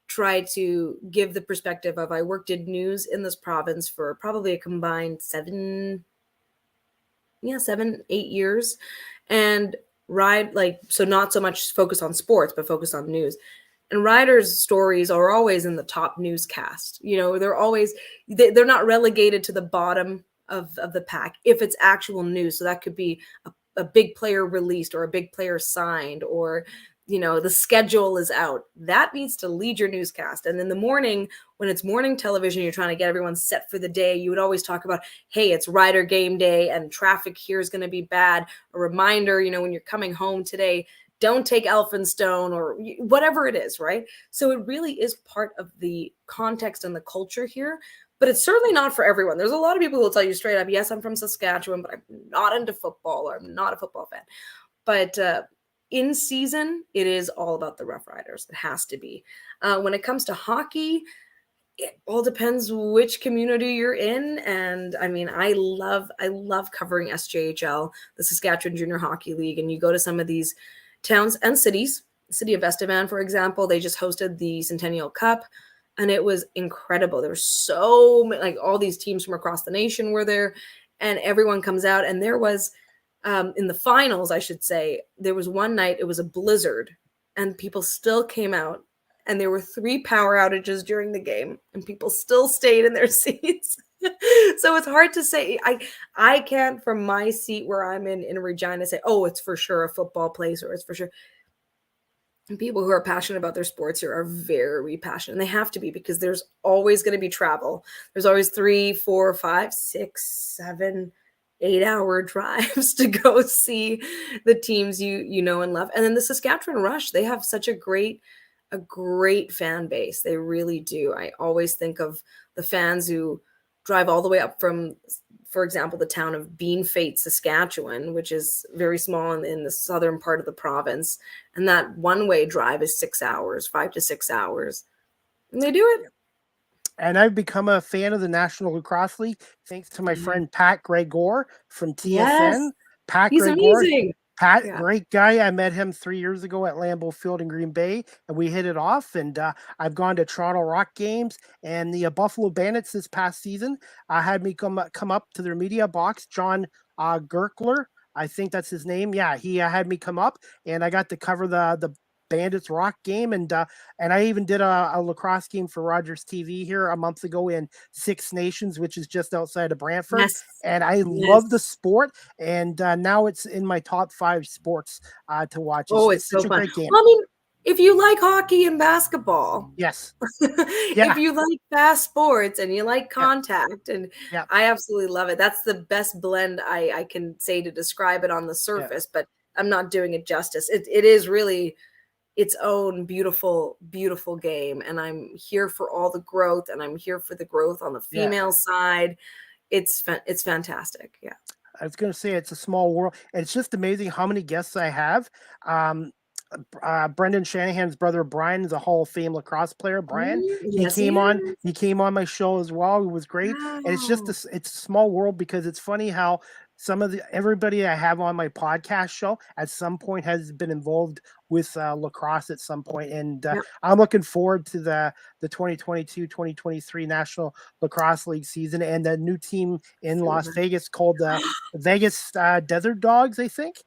try to give the perspective of, I worked in news in this province for probably a combined 7, 8 years, and so not so much focused on sports, but focused on news. And Riders' stories are always in the top newscast. They're not relegated to the bottom of the pack if it's actual news. So that could be a big player released, or a big player signed, or the schedule is out. That needs to lead your newscast. And in the morning, when it's morning television, you're trying to get everyone set for the day. You would always talk about, hey, it's Rider game day and traffic here is going to be bad. A reminder, when you're coming home today, don't take Elphinstone, or whatever it is, right? So it really is part of the context and the culture here. But it's certainly not for everyone. There's a lot of people who will tell you straight up, yes, I'm from Saskatchewan, but I'm not into football, or I'm not a football fan. But in season, it is all about the Roughriders. It has to be. When it comes to hockey, it all depends which community you're in. And I mean, I love covering SJHL, the Saskatchewan Junior Hockey League. And you go to some of these towns and cities. The city of Estevan, for example, they just hosted the Centennial Cup, and it was incredible. There were so many, all these teams from across the nation were there, and everyone comes out. And there was, in the finals, I should say, there was one night, it was a blizzard, and people still came out, and there were 3 power outages during the game, and people still stayed in their seats. So it's hard to say. I can't, from my seat where I'm in Regina, say, oh, it's for sure a football place, or it's for sure. And people who are passionate about their sports here are very passionate. And they have to be, because there's always going to be travel. There's always 3, 4, 5, 6, 7, 8-hour drives to go see the teams you know and love. And then the Saskatchewan Rush, they have such a great fan base. They really do. I always think of the fans who drive all the way up from, for example, the town of Beanfate, Saskatchewan, which is very small in the southern part of the province. And that one-way drive is 6 hours, 5 to 6 hours. And they do it. And I've become a fan of the National Lacrosse League thanks to my friend Pat Gregor from TSN. Yes. Pat He's Gregor. amazing. Pat, great guy. I met him 3 years ago at Lambeau Field in Green Bay, and we hit it off. And I've gone to Toronto Rock games and the Buffalo Bandits this past season. Had me come up to their media box. John Gerkler, I think that's his name. Yeah, he had me come up, and I got to cover the Bandits Rock game, and I even did a lacrosse game for Rogers TV here a month ago in Six Nations, which is just outside of Brantford. Yes. And I love the sport, and now it's in my top 5 sports to watch. It's such so a fun. great game. Well, I mean, if you like hockey and basketball, yes. If you like fast sports and you like contact, and I absolutely love it. That's the best blend I can say to describe it on the surface, but I'm not doing it justice. It is really its own beautiful, beautiful game. And I'm here for all the growth, and I'm here for the growth on the female side. It's fantastic. Yeah. I was going to say it's a small world. And it's just amazing how many guests I have. Brendan Shanahan's brother Brian is a Hall of Fame lacrosse player. Brian, he came on my show as well. It was great. Wow. And it's just it's a small world, because it's funny how everybody I have on my podcast show at some point has been involved with lacrosse at some point. And I'm looking forward to the 2022-2023 National Lacrosse League season, and the new team in Las Vegas called the Vegas Desert Dogs, I think.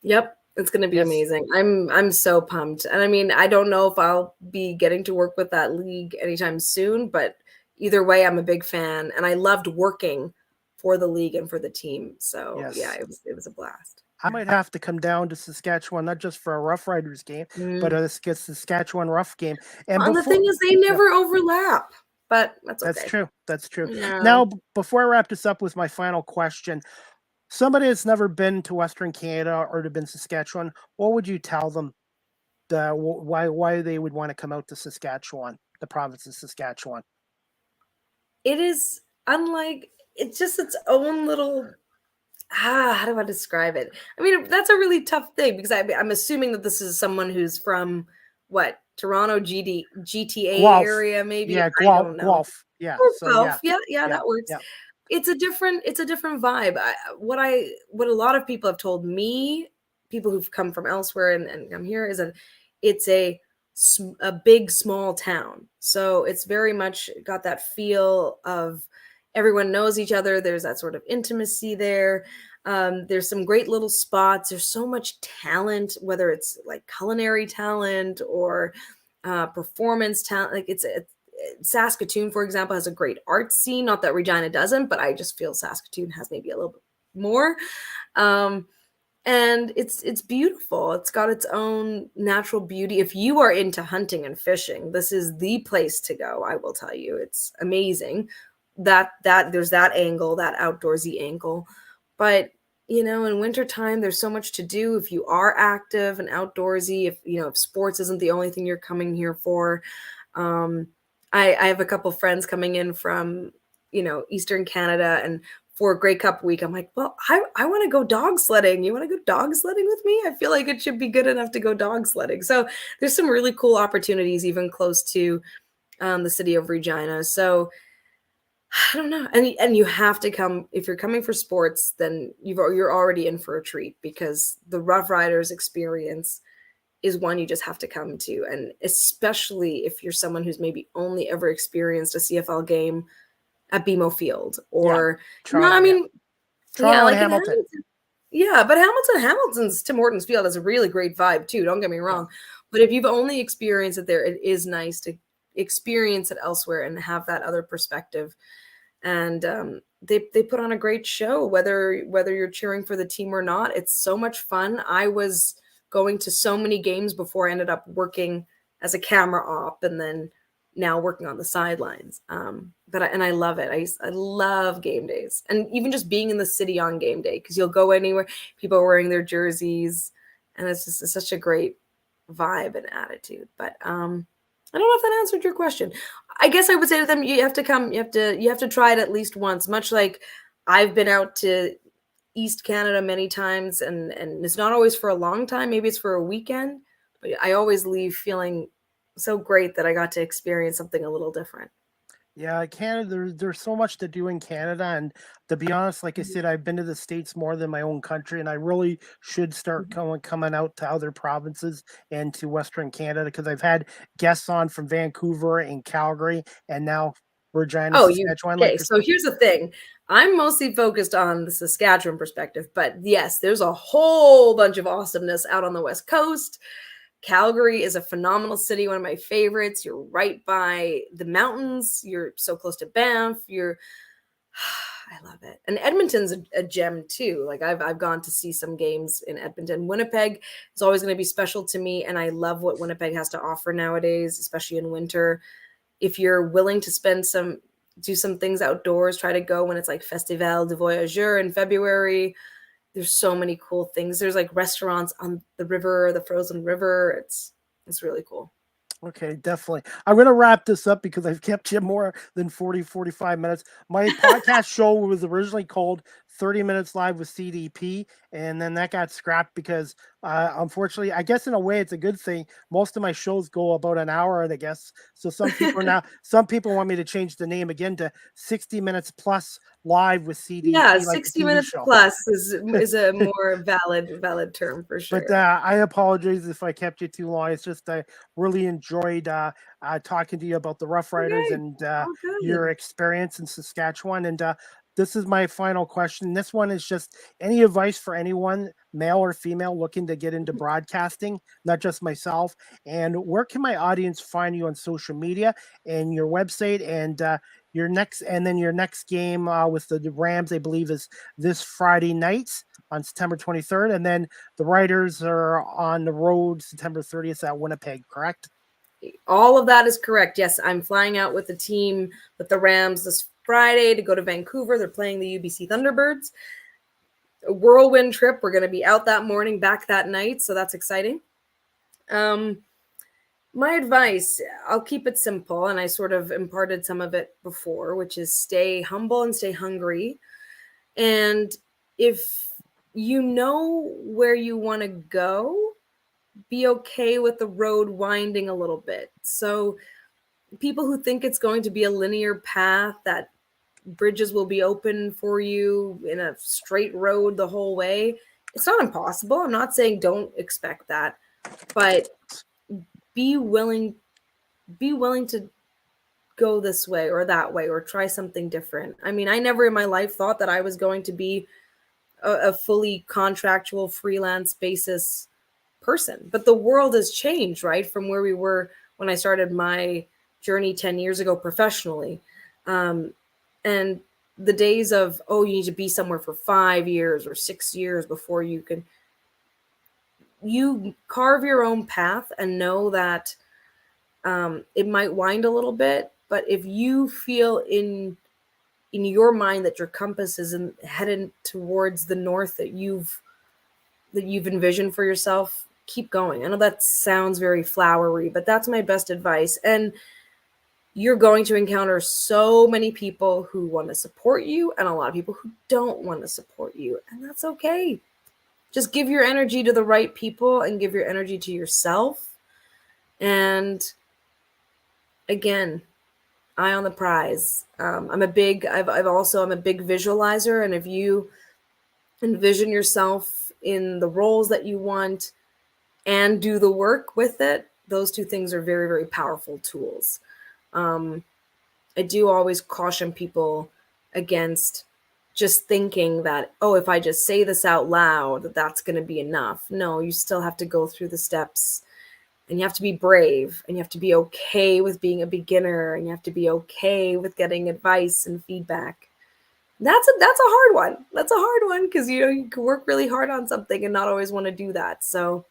Yep. It's going to be amazing. I'm so pumped. And I mean, I don't know if I'll be getting to work with that league anytime soon, but either way, I'm a big fan, and I loved working for the league and for the team. So it was a blast. I might have to come down to Saskatchewan, not just for a Roughriders game, but a Saskatchewan Rough game. And the thing is, they never overlap, but that's okay. That's true. Yeah. Now, before I wrap this up with my final question, somebody that's never been to Western Canada or to been Saskatchewan, what would you tell them why they would want to come out to Saskatchewan, the province of Saskatchewan? It is unlike, it's just its own little, how do I describe it? I mean, that's a really tough thing, because I'm assuming that this is someone who's from Toronto GTA Guelph area, maybe. Yeah, Guelph. Yeah. Guelph. Yeah, that works. Yeah. It's a different vibe. What a lot of people have told me, people who've come from elsewhere and come here, is that it's a big, small town. So it's very much got that feel of everyone knows each other. There's that sort of intimacy there. There's some great little spots. There's so much talent, whether it's like culinary talent or performance talent. Like Saskatoon, for example, has a great art scene. Not that Regina doesn't, but I just feel Saskatoon has maybe a little bit more. And it's beautiful. It's got its own natural beauty. If you are into hunting and fishing, this is the place to go. I will tell you, it's amazing. That there's that angle, that outdoorsy angle. But in wintertime, there's so much to do. If you are active and outdoorsy, if sports isn't the only thing you're coming here for. I have a couple friends coming in from, Eastern Canada, and for Grey Cup week, I'm like, well, I want to go dog sledding. You want to go dog sledding with me? I feel like it should be good enough to go dog sledding. So there's some really cool opportunities even close to the city of Regina. So I don't know. And you have to come, if you're coming for sports, then you're already in for a treat, because the Roughriders experience is one you just have to come to. And especially if you're someone who's maybe only ever experienced a CFL game at BMO Field or Hamilton. Yeah, but Hamilton's Tim Hortons Field has a really great vibe too. Don't get me wrong. But if you've only experienced it there, it is nice to experience it elsewhere and have that other perspective. And they put on a great show, whether you're cheering for the team or not. It's so much fun. I was going to so many games before I ended up working as a camera op and then now working on the sidelines. I love it. I love game days, and even just being in the city on game day, because you'll go anywhere, people are wearing their jerseys, and it's such a great vibe and attitude. But I don't know if that answered your question. I guess I would say to them, you have to come, you have to try it at least once, much like I've been out to East Canada many times, and it's not always for a long time. Maybe it's for a weekend, but I always leave feeling so great that I got to experience something a little different. Yeah, Canada, there's so much to do in Canada. And to be honest, like I said, I've been to the States more than my own country, and I really should start coming out to other provinces and to Western Canada, because I've had guests on from Vancouver and Calgary and now Regina, Saskatchewan. Okay, so here's the thing. I'm mostly focused on the Saskatchewan perspective, but yes, there's a whole bunch of awesomeness out on the West Coast. Calgary is a phenomenal city, one of my favorites. You're right by the mountains. You're so close to Banff. I love it. And Edmonton's a gem too. Like I've gone to see some games in Edmonton. Winnipeg is always going to be special to me, and I love what Winnipeg has to offer nowadays, especially in winter. If you're willing to do some things outdoors, try to go when it's like Festival de Voyageurs in February. There's so many cool things. There's like restaurants on the river, the frozen river. It's really cool. Okay, definitely. I'm going to wrap this up because I've kept you more than 45 minutes. My podcast show was originally called 30 Minutes Live with CDP, and then that got scrapped because, unfortunately, I guess in a way it's a good thing. Most of my shows go about an hour, I guess. So some people want me to change the name again to 60 Minutes Plus Live with CDP. Yeah, 60 Minutes Plus is a more valid term for sure. But I apologize if I kept you too long. It's just I really enjoyed talking to you about the Roughriders and your experience in Saskatchewan. And this is my final question. This one is just any advice for anyone, male or female, looking to get into broadcasting, not just myself. And where can my audience find you on social media and your website and your next game with the Rams, I believe, is this Friday night on September 23rd. And then the Riders are on the road September 30th at Winnipeg, correct? All of that is correct. Yes, I'm flying out with the team, with the Rams this Friday to go to Vancouver. They're playing the UBC Thunderbirds. A whirlwind trip. We're going to be out that morning, back that night. So that's exciting. My advice, I'll keep it simple, and I sort of imparted some of it before, which is stay humble and stay hungry. And if you know where you want to go, be okay with the road winding a little bit. So people who think it's going to be a linear path, that bridges will be open for you in a straight road the whole way, it's not impossible. I'm not saying don't expect that, but be willing to go this way or that way or try something different. I mean, I never in my life thought that I was going to be a fully contractual freelance basis person, but the world has changed, right? From where we were when I started my journey 10 years ago professionally. And the days of, you need to be somewhere for 5 years or 6 years before you carve your own path and know that it might wind a little bit, but if you feel in your mind that your compass is headed towards the north that you've envisioned for yourself, keep going. I know that sounds very flowery, but that's my best advice. And you're going to encounter so many people who want to support you and a lot of people who don't want to support you, and that's okay. Just give your energy to the right people and give your energy to yourself. And again, eye on the prize. I'm a big visualizer. And if you envision yourself in the roles that you want and do the work with it, those two things are very, very powerful tools. I do always caution people against just thinking that, if I just say this out loud, that's going to be enough. No, you still have to go through the steps, and you have to be brave, and you have to be okay with being a beginner, and you have to be okay with getting advice and feedback. That's a hard one. That's a hard one because you can work really hard on something and not always want to do that. So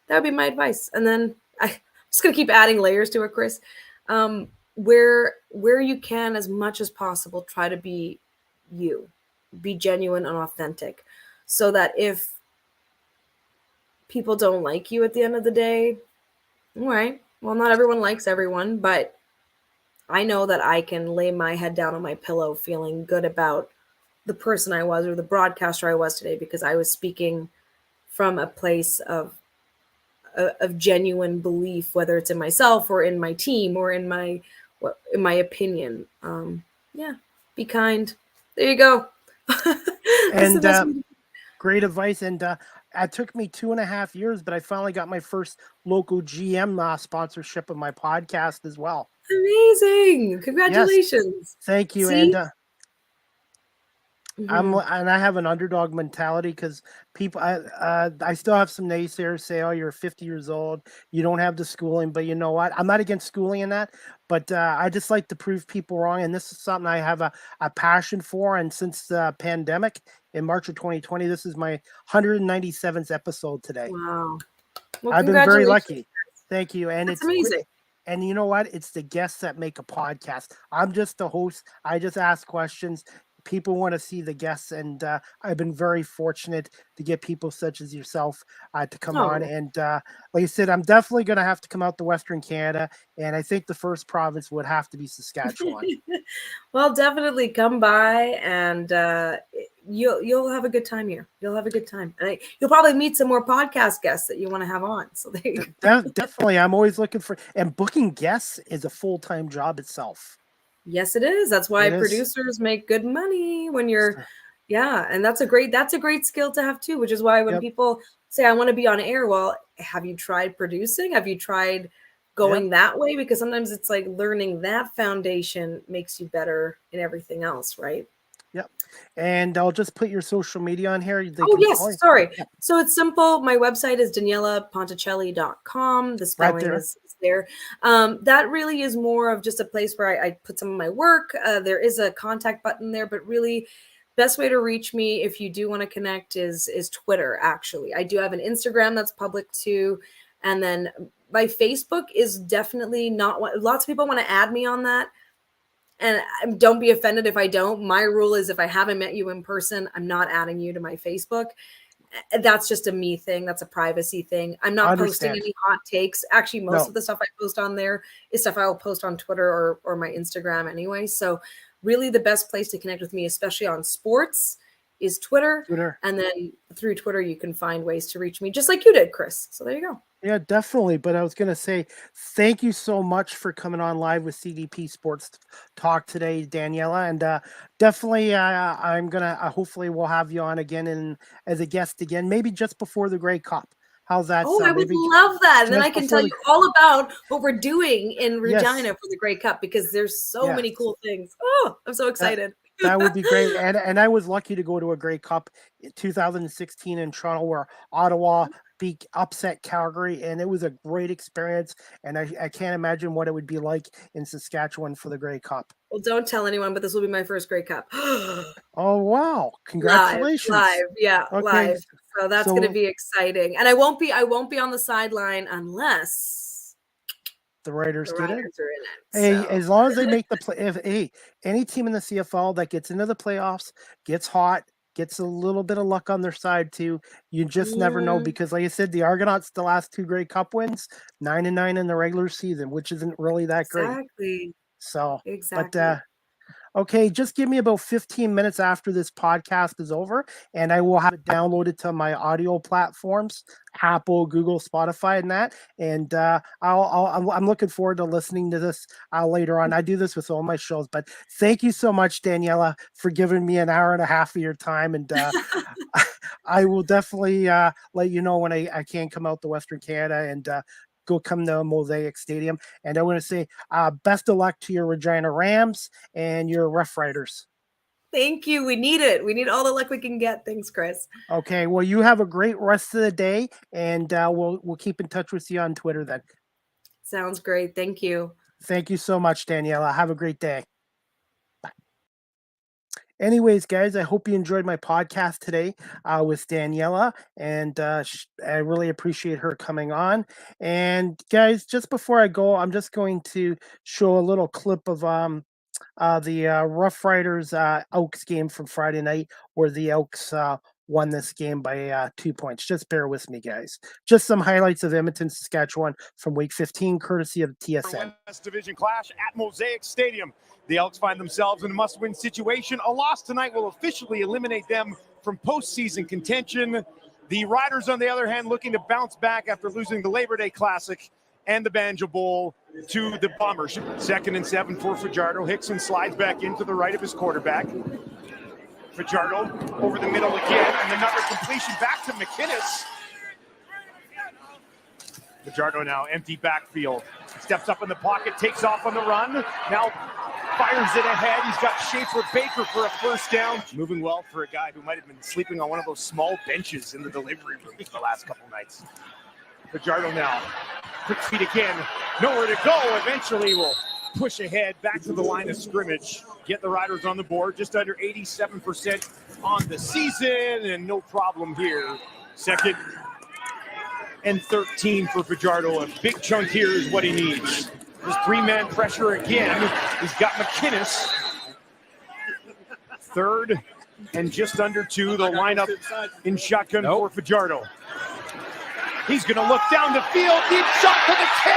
That would be my advice. And then I'm just going to keep adding layers to it, Chris. Where you can, as much as possible, try to be you, be genuine and authentic, so that if people don't like you at the end of the day, all right, well, not everyone likes everyone, but I know that I can lay my head down on my pillow feeling good about the person I was or the broadcaster I was today, because I was speaking from a place of genuine belief, whether it's in myself or in my team or in my opinion. Yeah, be kind. There you go. And great advice. And it took me 2.5 years, but I finally got my first local GM sponsorship of my podcast as well. Amazing! Congratulations! Yes. Thank you. See? And I have an underdog mentality, because people, I still have some naysayers say, "Oh, you're 50 years old, you don't have the schooling." But you know what? I'm not against schooling in that, but I just like to prove people wrong, and this is something I have a passion for. And since the pandemic in March of 2020, this is my 197th episode today. Wow! Well, I've been very lucky. Thank you. And it's amazing. And you know what? It's the guests that make a podcast. I'm just the host. I just ask questions. People want to see the guests, and I've been very fortunate to get people such as yourself to come on. And like I said, I'm definitely going to have to come out to Western Canada, and I think the first province would have to be Saskatchewan. Well, definitely come by, and you'll have a good time here. You'll have a good time, and you'll probably meet some more podcast guests that you want to have on. So there you go. Definitely, I'm always looking for, and booking guests is a full-time job itself. Yes, it is. That's why producers make good money when you're, and that's a great skill to have too, which is why when people say, I want to be on air, well, have you tried producing? Have you tried going that way? Because sometimes it's like learning that foundation makes you better in everything else, right? Yep. And I'll just put your social media on here. Sorry. Yeah. So it's simple. My website is DanielaPonticelli.com. The spelling is there. That really is more of just a place where I put some of my work. There is a contact button there, but really best way to reach me if you do want to connect is Twitter, actually. I do have an Instagram that's public too. And then my Facebook is definitely not what lots of people want to add me on that. And don't be offended if I don't. My rule is if I haven't met you in person, I'm not adding you to my Facebook. That's just a me thing. That's a privacy thing. I'm not posting any hot takes. Actually, most of the stuff I post on there is stuff I'll post on Twitter or my Instagram anyway. So really the best place to connect with me, especially on sports, is Twitter. And then through Twitter, you can find ways to reach me just like you did, Chris. So there you go. Yeah, definitely. But I was going to say, thank you so much for coming on live with CDP Sports Talk today, Daniella. And definitely, I'm going to, hopefully we'll have you on again and as a guest again, maybe just before the Grey Cup. How's that sound? I would love that. And then I can tell you all about what we're doing in Regina for the Grey Cup, because there's so many cool things. Oh, I'm so excited. That would be great. And I was lucky to go to a Grey Cup in 2016 in Toronto, where Ottawa upset Calgary, and it was a great experience. And I can't imagine what it would be like in Saskatchewan for the Grey Cup. Well, don't tell anyone, but this will be my first Grey Cup. Oh, wow. Congratulations. Live. Yeah, okay. Live. So that's going to be exciting. And I won't be on the sideline unless the Riders are in it. Hey, as long as they make the play, any team in the CFL that gets into the playoffs, gets hot, gets a little bit of luck on their side too. You just never know, because like I said, the Argonauts, the last 2 Grey Cup wins, 9-9 in the regular season, which isn't really that great. Exactly. So, exactly. But okay, just give me about 15 minutes after this podcast is over, and I will have it downloaded to my audio platforms, Apple, Google, Spotify, and that. And I'm looking forward to listening to this later on. I do this with all my shows, but thank you so much, Daniella, for giving me an hour and a half of your time. And I will definitely let you know when I can come out to Western Canada and go come to Mosaic Stadium. And I want to say best of luck to your Regina Rams and your Roughriders. Thank you. We need it. We need all the luck we can get. Thanks, Chris. Okay. Well, you have a great rest of the day, and we'll keep in touch with you on Twitter then. Sounds great. Thank you. Thank you so much, Daniella. Have a great day. Anyways, guys, I hope you enjoyed my podcast today with Daniella, and I really appreciate her coming on. And guys, just before I go, I'm just going to show a little clip of the Roughriders Elks game from Friday night, where the Elks won this game by 2 points. Just bear with me, guys. Just some highlights of Edmonton, Saskatchewan from Week 15, courtesy of TSN. West Division clash at Mosaic Stadium. The Elks find themselves in a must-win situation. A loss tonight will officially eliminate them from postseason contention. The Riders, on the other hand, looking to bounce back after losing the Labor Day Classic and the Banjo Bowl to the Bombers. 2nd and 7 for Fajardo. Hickson slides back into the right of his quarterback. Fajardo over the middle again, and another completion back to McInnes. Fajardo now empty backfield. Steps up in the pocket, takes off on the run. Now fires it ahead. He's got Schaefer Baker for a first down. Moving well for a guy who might have been sleeping on one of those small benches in the delivery room the last couple nights. Fajardo now. Quick feet again. Nowhere to go. Eventually will push ahead back to the line of scrimmage. Get the Riders on the board. Just under 87% on the season, and no problem here. 2nd and 13 for Fajardo. A big chunk here is what he needs. This 3-man pressure again. He's got McInnes. 3rd and just under 2. They'll line up in shotgun for Fajardo. He's going to look down the field. Deep shot to the 10.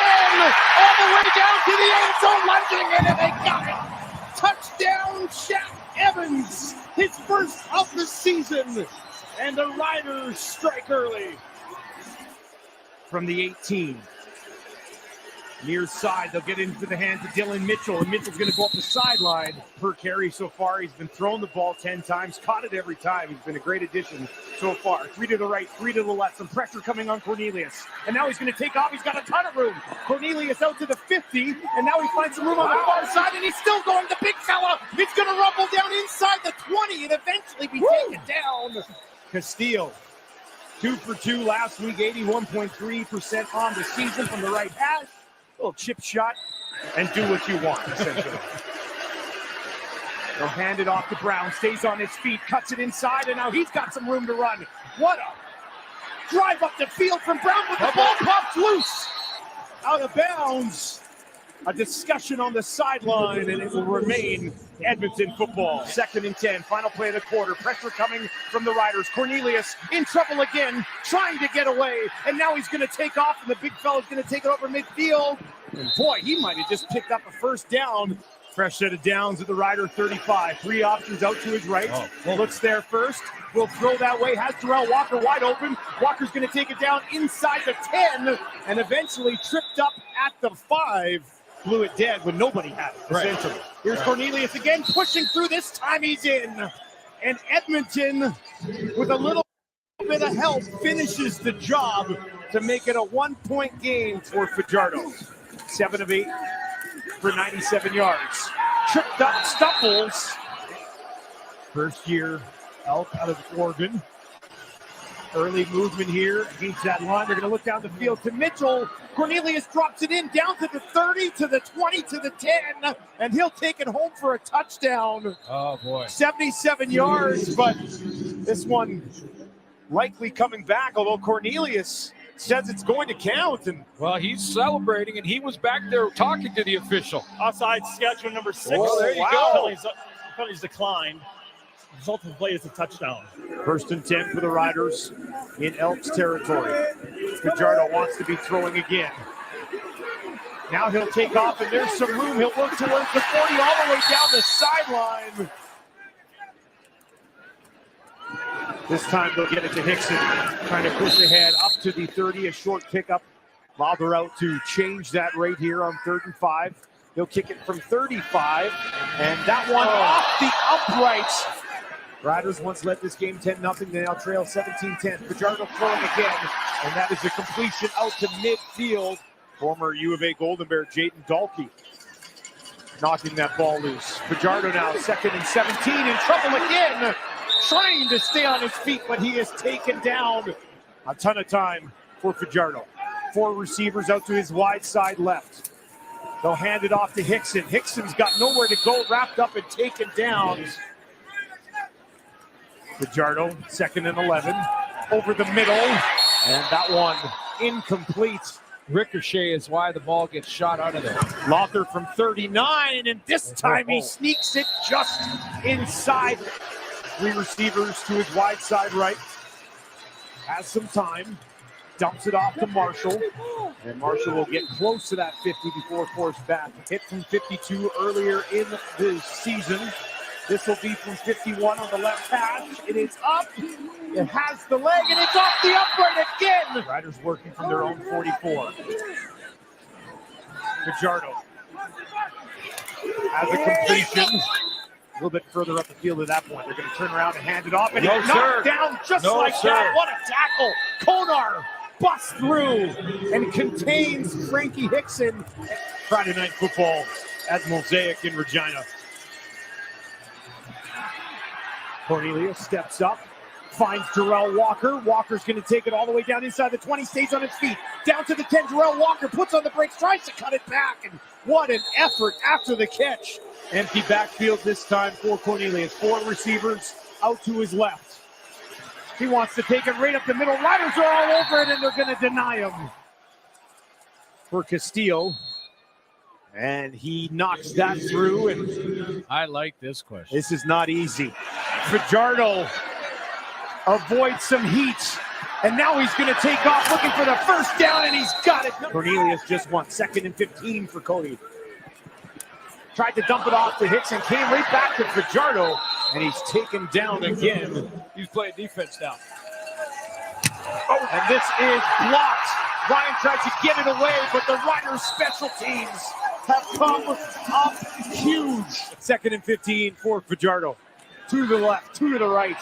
All the way down to the end zone. Lunging in, and they got it. Touchdown, Shaq Evans. His first of the season. And the Riders strike early. From the 18. Near side, they'll get into the hands of Dylan Mitchell, and Mitchell's going to go up the sideline. Per carry so far, he's been throwing the ball 10 times, caught it every time. He's been a great addition so far. 3 to the right, 3 to the left. Some pressure coming on Cornelius. And now he's going to take off. He's got a ton of room. Cornelius out to the 50, and now he finds some room on the far side, and he's still going. The big fella, it's going to rumble down inside the 20 and eventually be taken down. Castillo. 2 for 2 last week, 81.3% on the season from the right hash. Little chip shot and do what you want, essentially. They'll hand it off to Brown, stays on his feet, cuts it inside, and now he's got some room to run. What a drive up the field from Brown, but the ball popped loose. Out of bounds. A discussion on the sideline, and it will remain Edmonton football. 2nd and 10, final play of the quarter. Pressure coming from the Riders. Cornelius in trouble again, trying to get away, and now he's going to take off, and the big fella's going to take it over midfield. And boy, he might have just picked up a first down. Fresh set of downs at the Rider 35. 3 options out to his right. Looks there first. Will throw that way. Has Terrell Walker wide open. Walker's going to take it down inside the 10, and eventually tripped up at the 5. Blew it dead when nobody had it, essentially. Here's Cornelius again, pushing through. This time he's in. And Edmonton, with a little bit of help, finishes the job to make it a 1-point game for Fajardo. 7 of 8 for 97 yards. Tripped up, stumbles. First year Elk out of Oregon. Early movement here against that line. They're going to look down the field to Mitchell. Cornelius drops it in down to the 30, to the 20, to the 10, and he'll take it home for a touchdown. Oh, boy. 77 yards, but this one likely coming back, although Cornelius says it's going to count. And well, he's celebrating, and he was back there talking to the official. Offside, Saskatchewan number 6. Oh, there you go. Penalties declined. Result of the play is a touchdown. 1st and 10 for the Riders in Elks territory. Fajardo wants to be throwing again. Now he'll take off, and there's some room. He'll work towards the 40, all the way down the sideline. This time they'll get it to Hickson, trying to push ahead up to the 30, a short pickup. Lobber out to change that right here on 3rd and 5. They'll kick it from 35, and that one off the uprights. Riders once led this game 10-0. They now trail 17-10. Fajardo throwing again, and that is a completion out to midfield. Former U of A Golden Bear Jaden Dalkey knocking that ball loose. Fajardo now 2nd and 17, in trouble again, trying to stay on his feet, but he is taken down. A ton of time for Fajardo. 4 receivers out to his wide side left. They'll hand it off to Hickson. Hickson's got nowhere to go, wrapped up and taken down. Fajardo, 2nd and 11, over the middle, and that one incomplete. Ricochet is why the ball gets shot out of there. Lothar from 39, and this time he sneaks it just inside. 3 receivers to his wide side right. Has some time. Dumps it off to Marshall. And Marshall will get close to that 50 before forced back. Hit from 52 earlier in the season. This will be from 51 on the left hash. It is up. It has the leg, and it's off the upright again. Riders working from their own 44. Fajardo has a completion. A little bit further up the field at that point. They're going to turn around and hand it off, and he's knocked down just like that. What a tackle. Konar busts through and contains Frankie Hickson. Friday Night Football at Mosaic in Regina. Cornelius steps up, finds Jarrell Walker. Walker's going to take it all the way down inside the 20, stays on his feet. Down to the 10, Jarrell Walker puts on the brakes, tries to cut it back, and what an effort after the catch. Empty backfield this time for Cornelius. 4 receivers out to his left. He wants to take it right up the middle. Riders are all over it, and they're going to deny him. For Castillo. And he knocks that through. And I like this question. This is not easy. Fajardo avoids some heat. And now he's going to take off looking for the first down, and he's got it. Cornelius just won 2nd and 15 for Cody. Tried to dump it off to Hicks and came right back to Fajardo, and he's taken down again. He's playing defense now. Oh, and this is blocked. Ryan tried to get it away, but the Riders' special teams have come up huge. 2nd and 15 for Fajardo. 2 to the left, 2 to the right.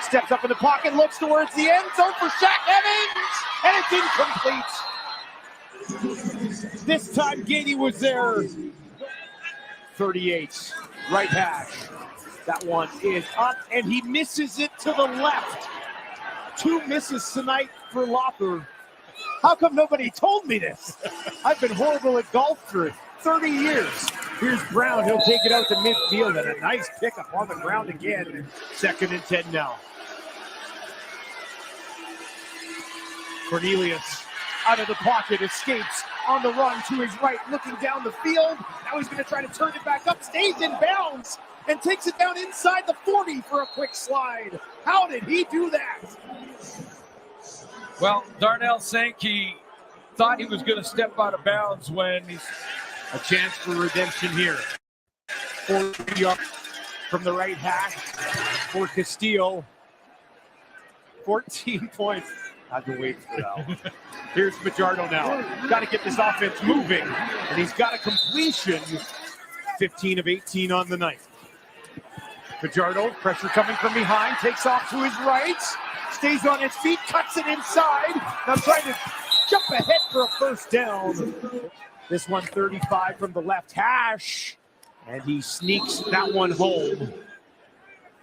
Steps up in the pocket, looks towards the end zone for Shaq Evans, and it's incomplete. This time Gady was there. 38, right hash. That one is up, and he misses it to the left. 2 misses tonight for Lothar. How come nobody told me this? I've been horrible at golf for 30 years. Here's Brown. He'll take it out to midfield, and a nice pickup on the ground again. 2nd and 10 now. Cornelius out of the pocket, escapes on the run to his right, looking down the field. Now he's going to try to turn it back up, stays in bounds, and takes it down inside the 40 for a quick slide. How did he do that? Well, Darnell Sankey thought he was going to step out of bounds when he's a chance for redemption here. 40 yards from the right hash for Castillo. 14 points. I had to wait for that one. Here's Fajardo now. Got to get this offense moving, and he's got a completion. 15 of 18 on the night. Fajardo, pressure coming from behind, takes off to his right, stays on his feet, cuts it inside. Now trying to jump ahead for a first down. This one 35 from the left hash, and he sneaks that one home.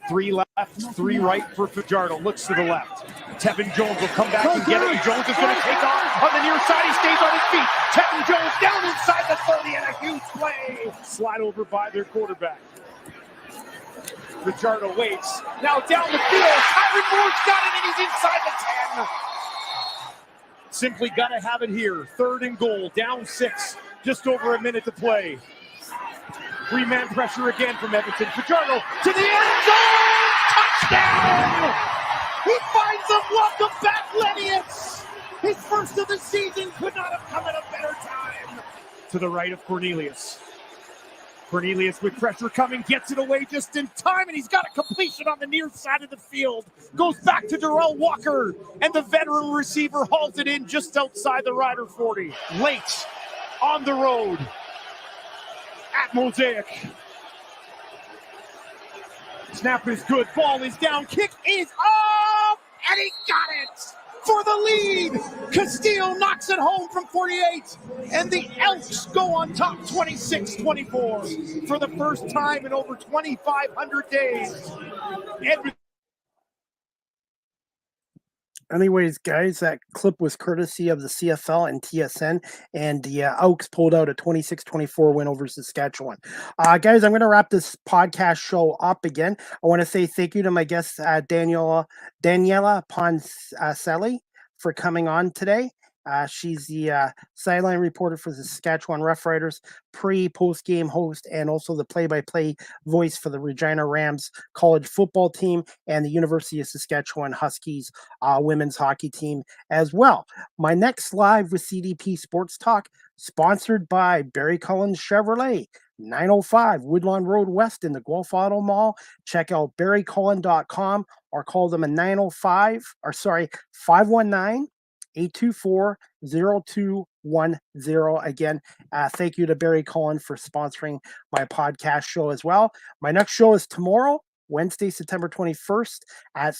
3 left, 3 right for Fajardo. Looks to the left. Tevin Jones will come back and get it. Jones is going to take off on the near side. He stays on his feet. Tevin Jones down inside the 30, and a huge play. Slide over by their quarterback. Fajardo waits. Now down the field. Tyron Moore's got it, and he's inside the 10. Simply got to have it here. 3rd and goal. Down 6. Just over a minute to play. 3-man pressure again from Edmonton. Fajardo to the end zone! Touchdown! He finds him. Welcome back, Lennius. His first of the season could not have come at a better time. To the right of Cornelius. Cornelius with pressure coming, gets it away just in time, and he's got a completion on the near side of the field. Goes back to Darrell Walker, and the veteran receiver hauls it in just outside the Rider 40. Late on the road at Mosaic. Snap is good, ball is down, kick is up, and he got it for the lead. Castillo knocks it home from 48, and the Elks go on top 26-24 for the first time in over 2,500 days. Anyways, guys, that clip was courtesy of the CFL and TSN, and the Elks pulled out a 26-24 win over Saskatchewan. Guys, I'm going to wrap this podcast show up again. I want to say thank you to my guest, Daniella Ponticelli, for coming on today. She's the sideline reporter for the Saskatchewan Roughriders, post-game host, and also the play-by-play voice for the Regina Rams college football team and the University of Saskatchewan Huskies women's hockey team as well. My next live with CDP Sports Talk, sponsored by Barry Cullen Chevrolet, 905 Woodlawn Road West in the Guelph Auto Mall. Check out barrycullen.com or call them at 519 824-0210. Again, thank you to Barry Cullen for sponsoring my podcast show as well. My next show is tomorrow, Wednesday, September 21st at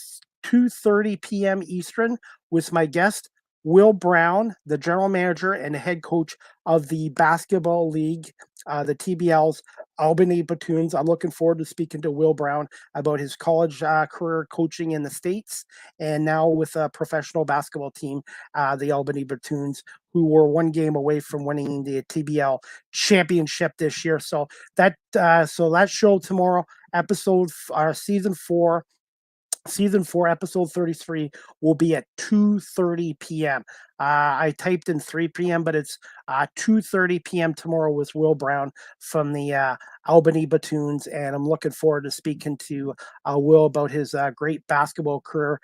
2:30 p.m. Eastern with my guest, Will Brown, the general manager and head coach of the basketball league, the TBL's Albany Batoons. I'm looking forward to speaking to Will Brown about his college career coaching in the States and now with a professional basketball team, the Albany Batoons, who were one game away from winning the TBL championship this year. So that show tomorrow, Season 4, episode 33 will be at 2:30 p.m. I typed in 3 p.m., but it's 2:30 p.m. tomorrow with Will Brown from the Albany Batoons, and I'm looking forward to speaking to Will about his great basketball career,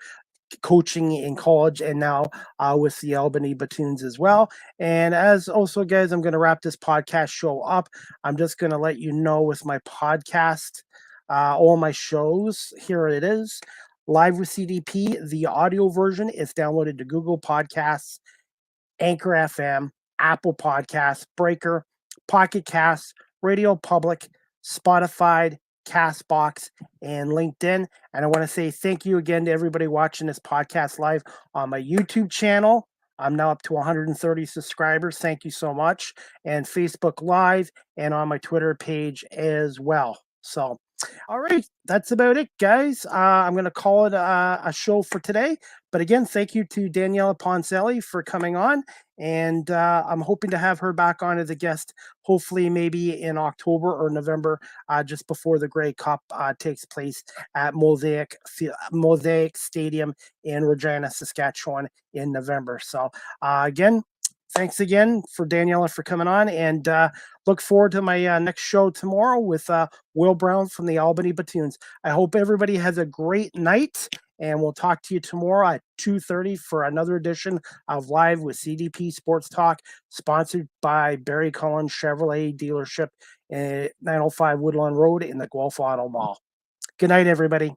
coaching in college and now with the Albany Batoons as well. And as also, guys, I'm going to wrap this podcast show up. I'm just going to let you know with my podcast, all my shows, here it is. Live with CDP, the audio version is downloaded to Google Podcasts, Anchor FM, Apple Podcasts, Breaker, Pocket Casts, Radio Public, Spotify, Castbox, and LinkedIn. And I want to say thank you again to everybody watching this podcast live on my YouTube channel. I'm now up to 130 subscribers. Thank you so much. And Facebook Live and on my Twitter page as well. So, all right, that's about it, guys. I'm going to call it a show for today. But again, thank you to Daniella Ponticelli for coming on. And I'm hoping to have her back on as a guest, hopefully maybe in October or November, just before the Grey Cup takes place at Mosaic Stadium in Regina, Saskatchewan in November. So again, thanks again for Daniella for coming on, and look forward to my next show tomorrow with Will Brown from the Albany Batoons. I hope everybody has a great night, and we'll talk to you tomorrow at 2:30 for another edition of Live with CDP Sports Talk, sponsored by Barry Cullen Chevrolet dealership at 905 Woodlawn Road in the Guelph Auto Mall. Good night, everybody.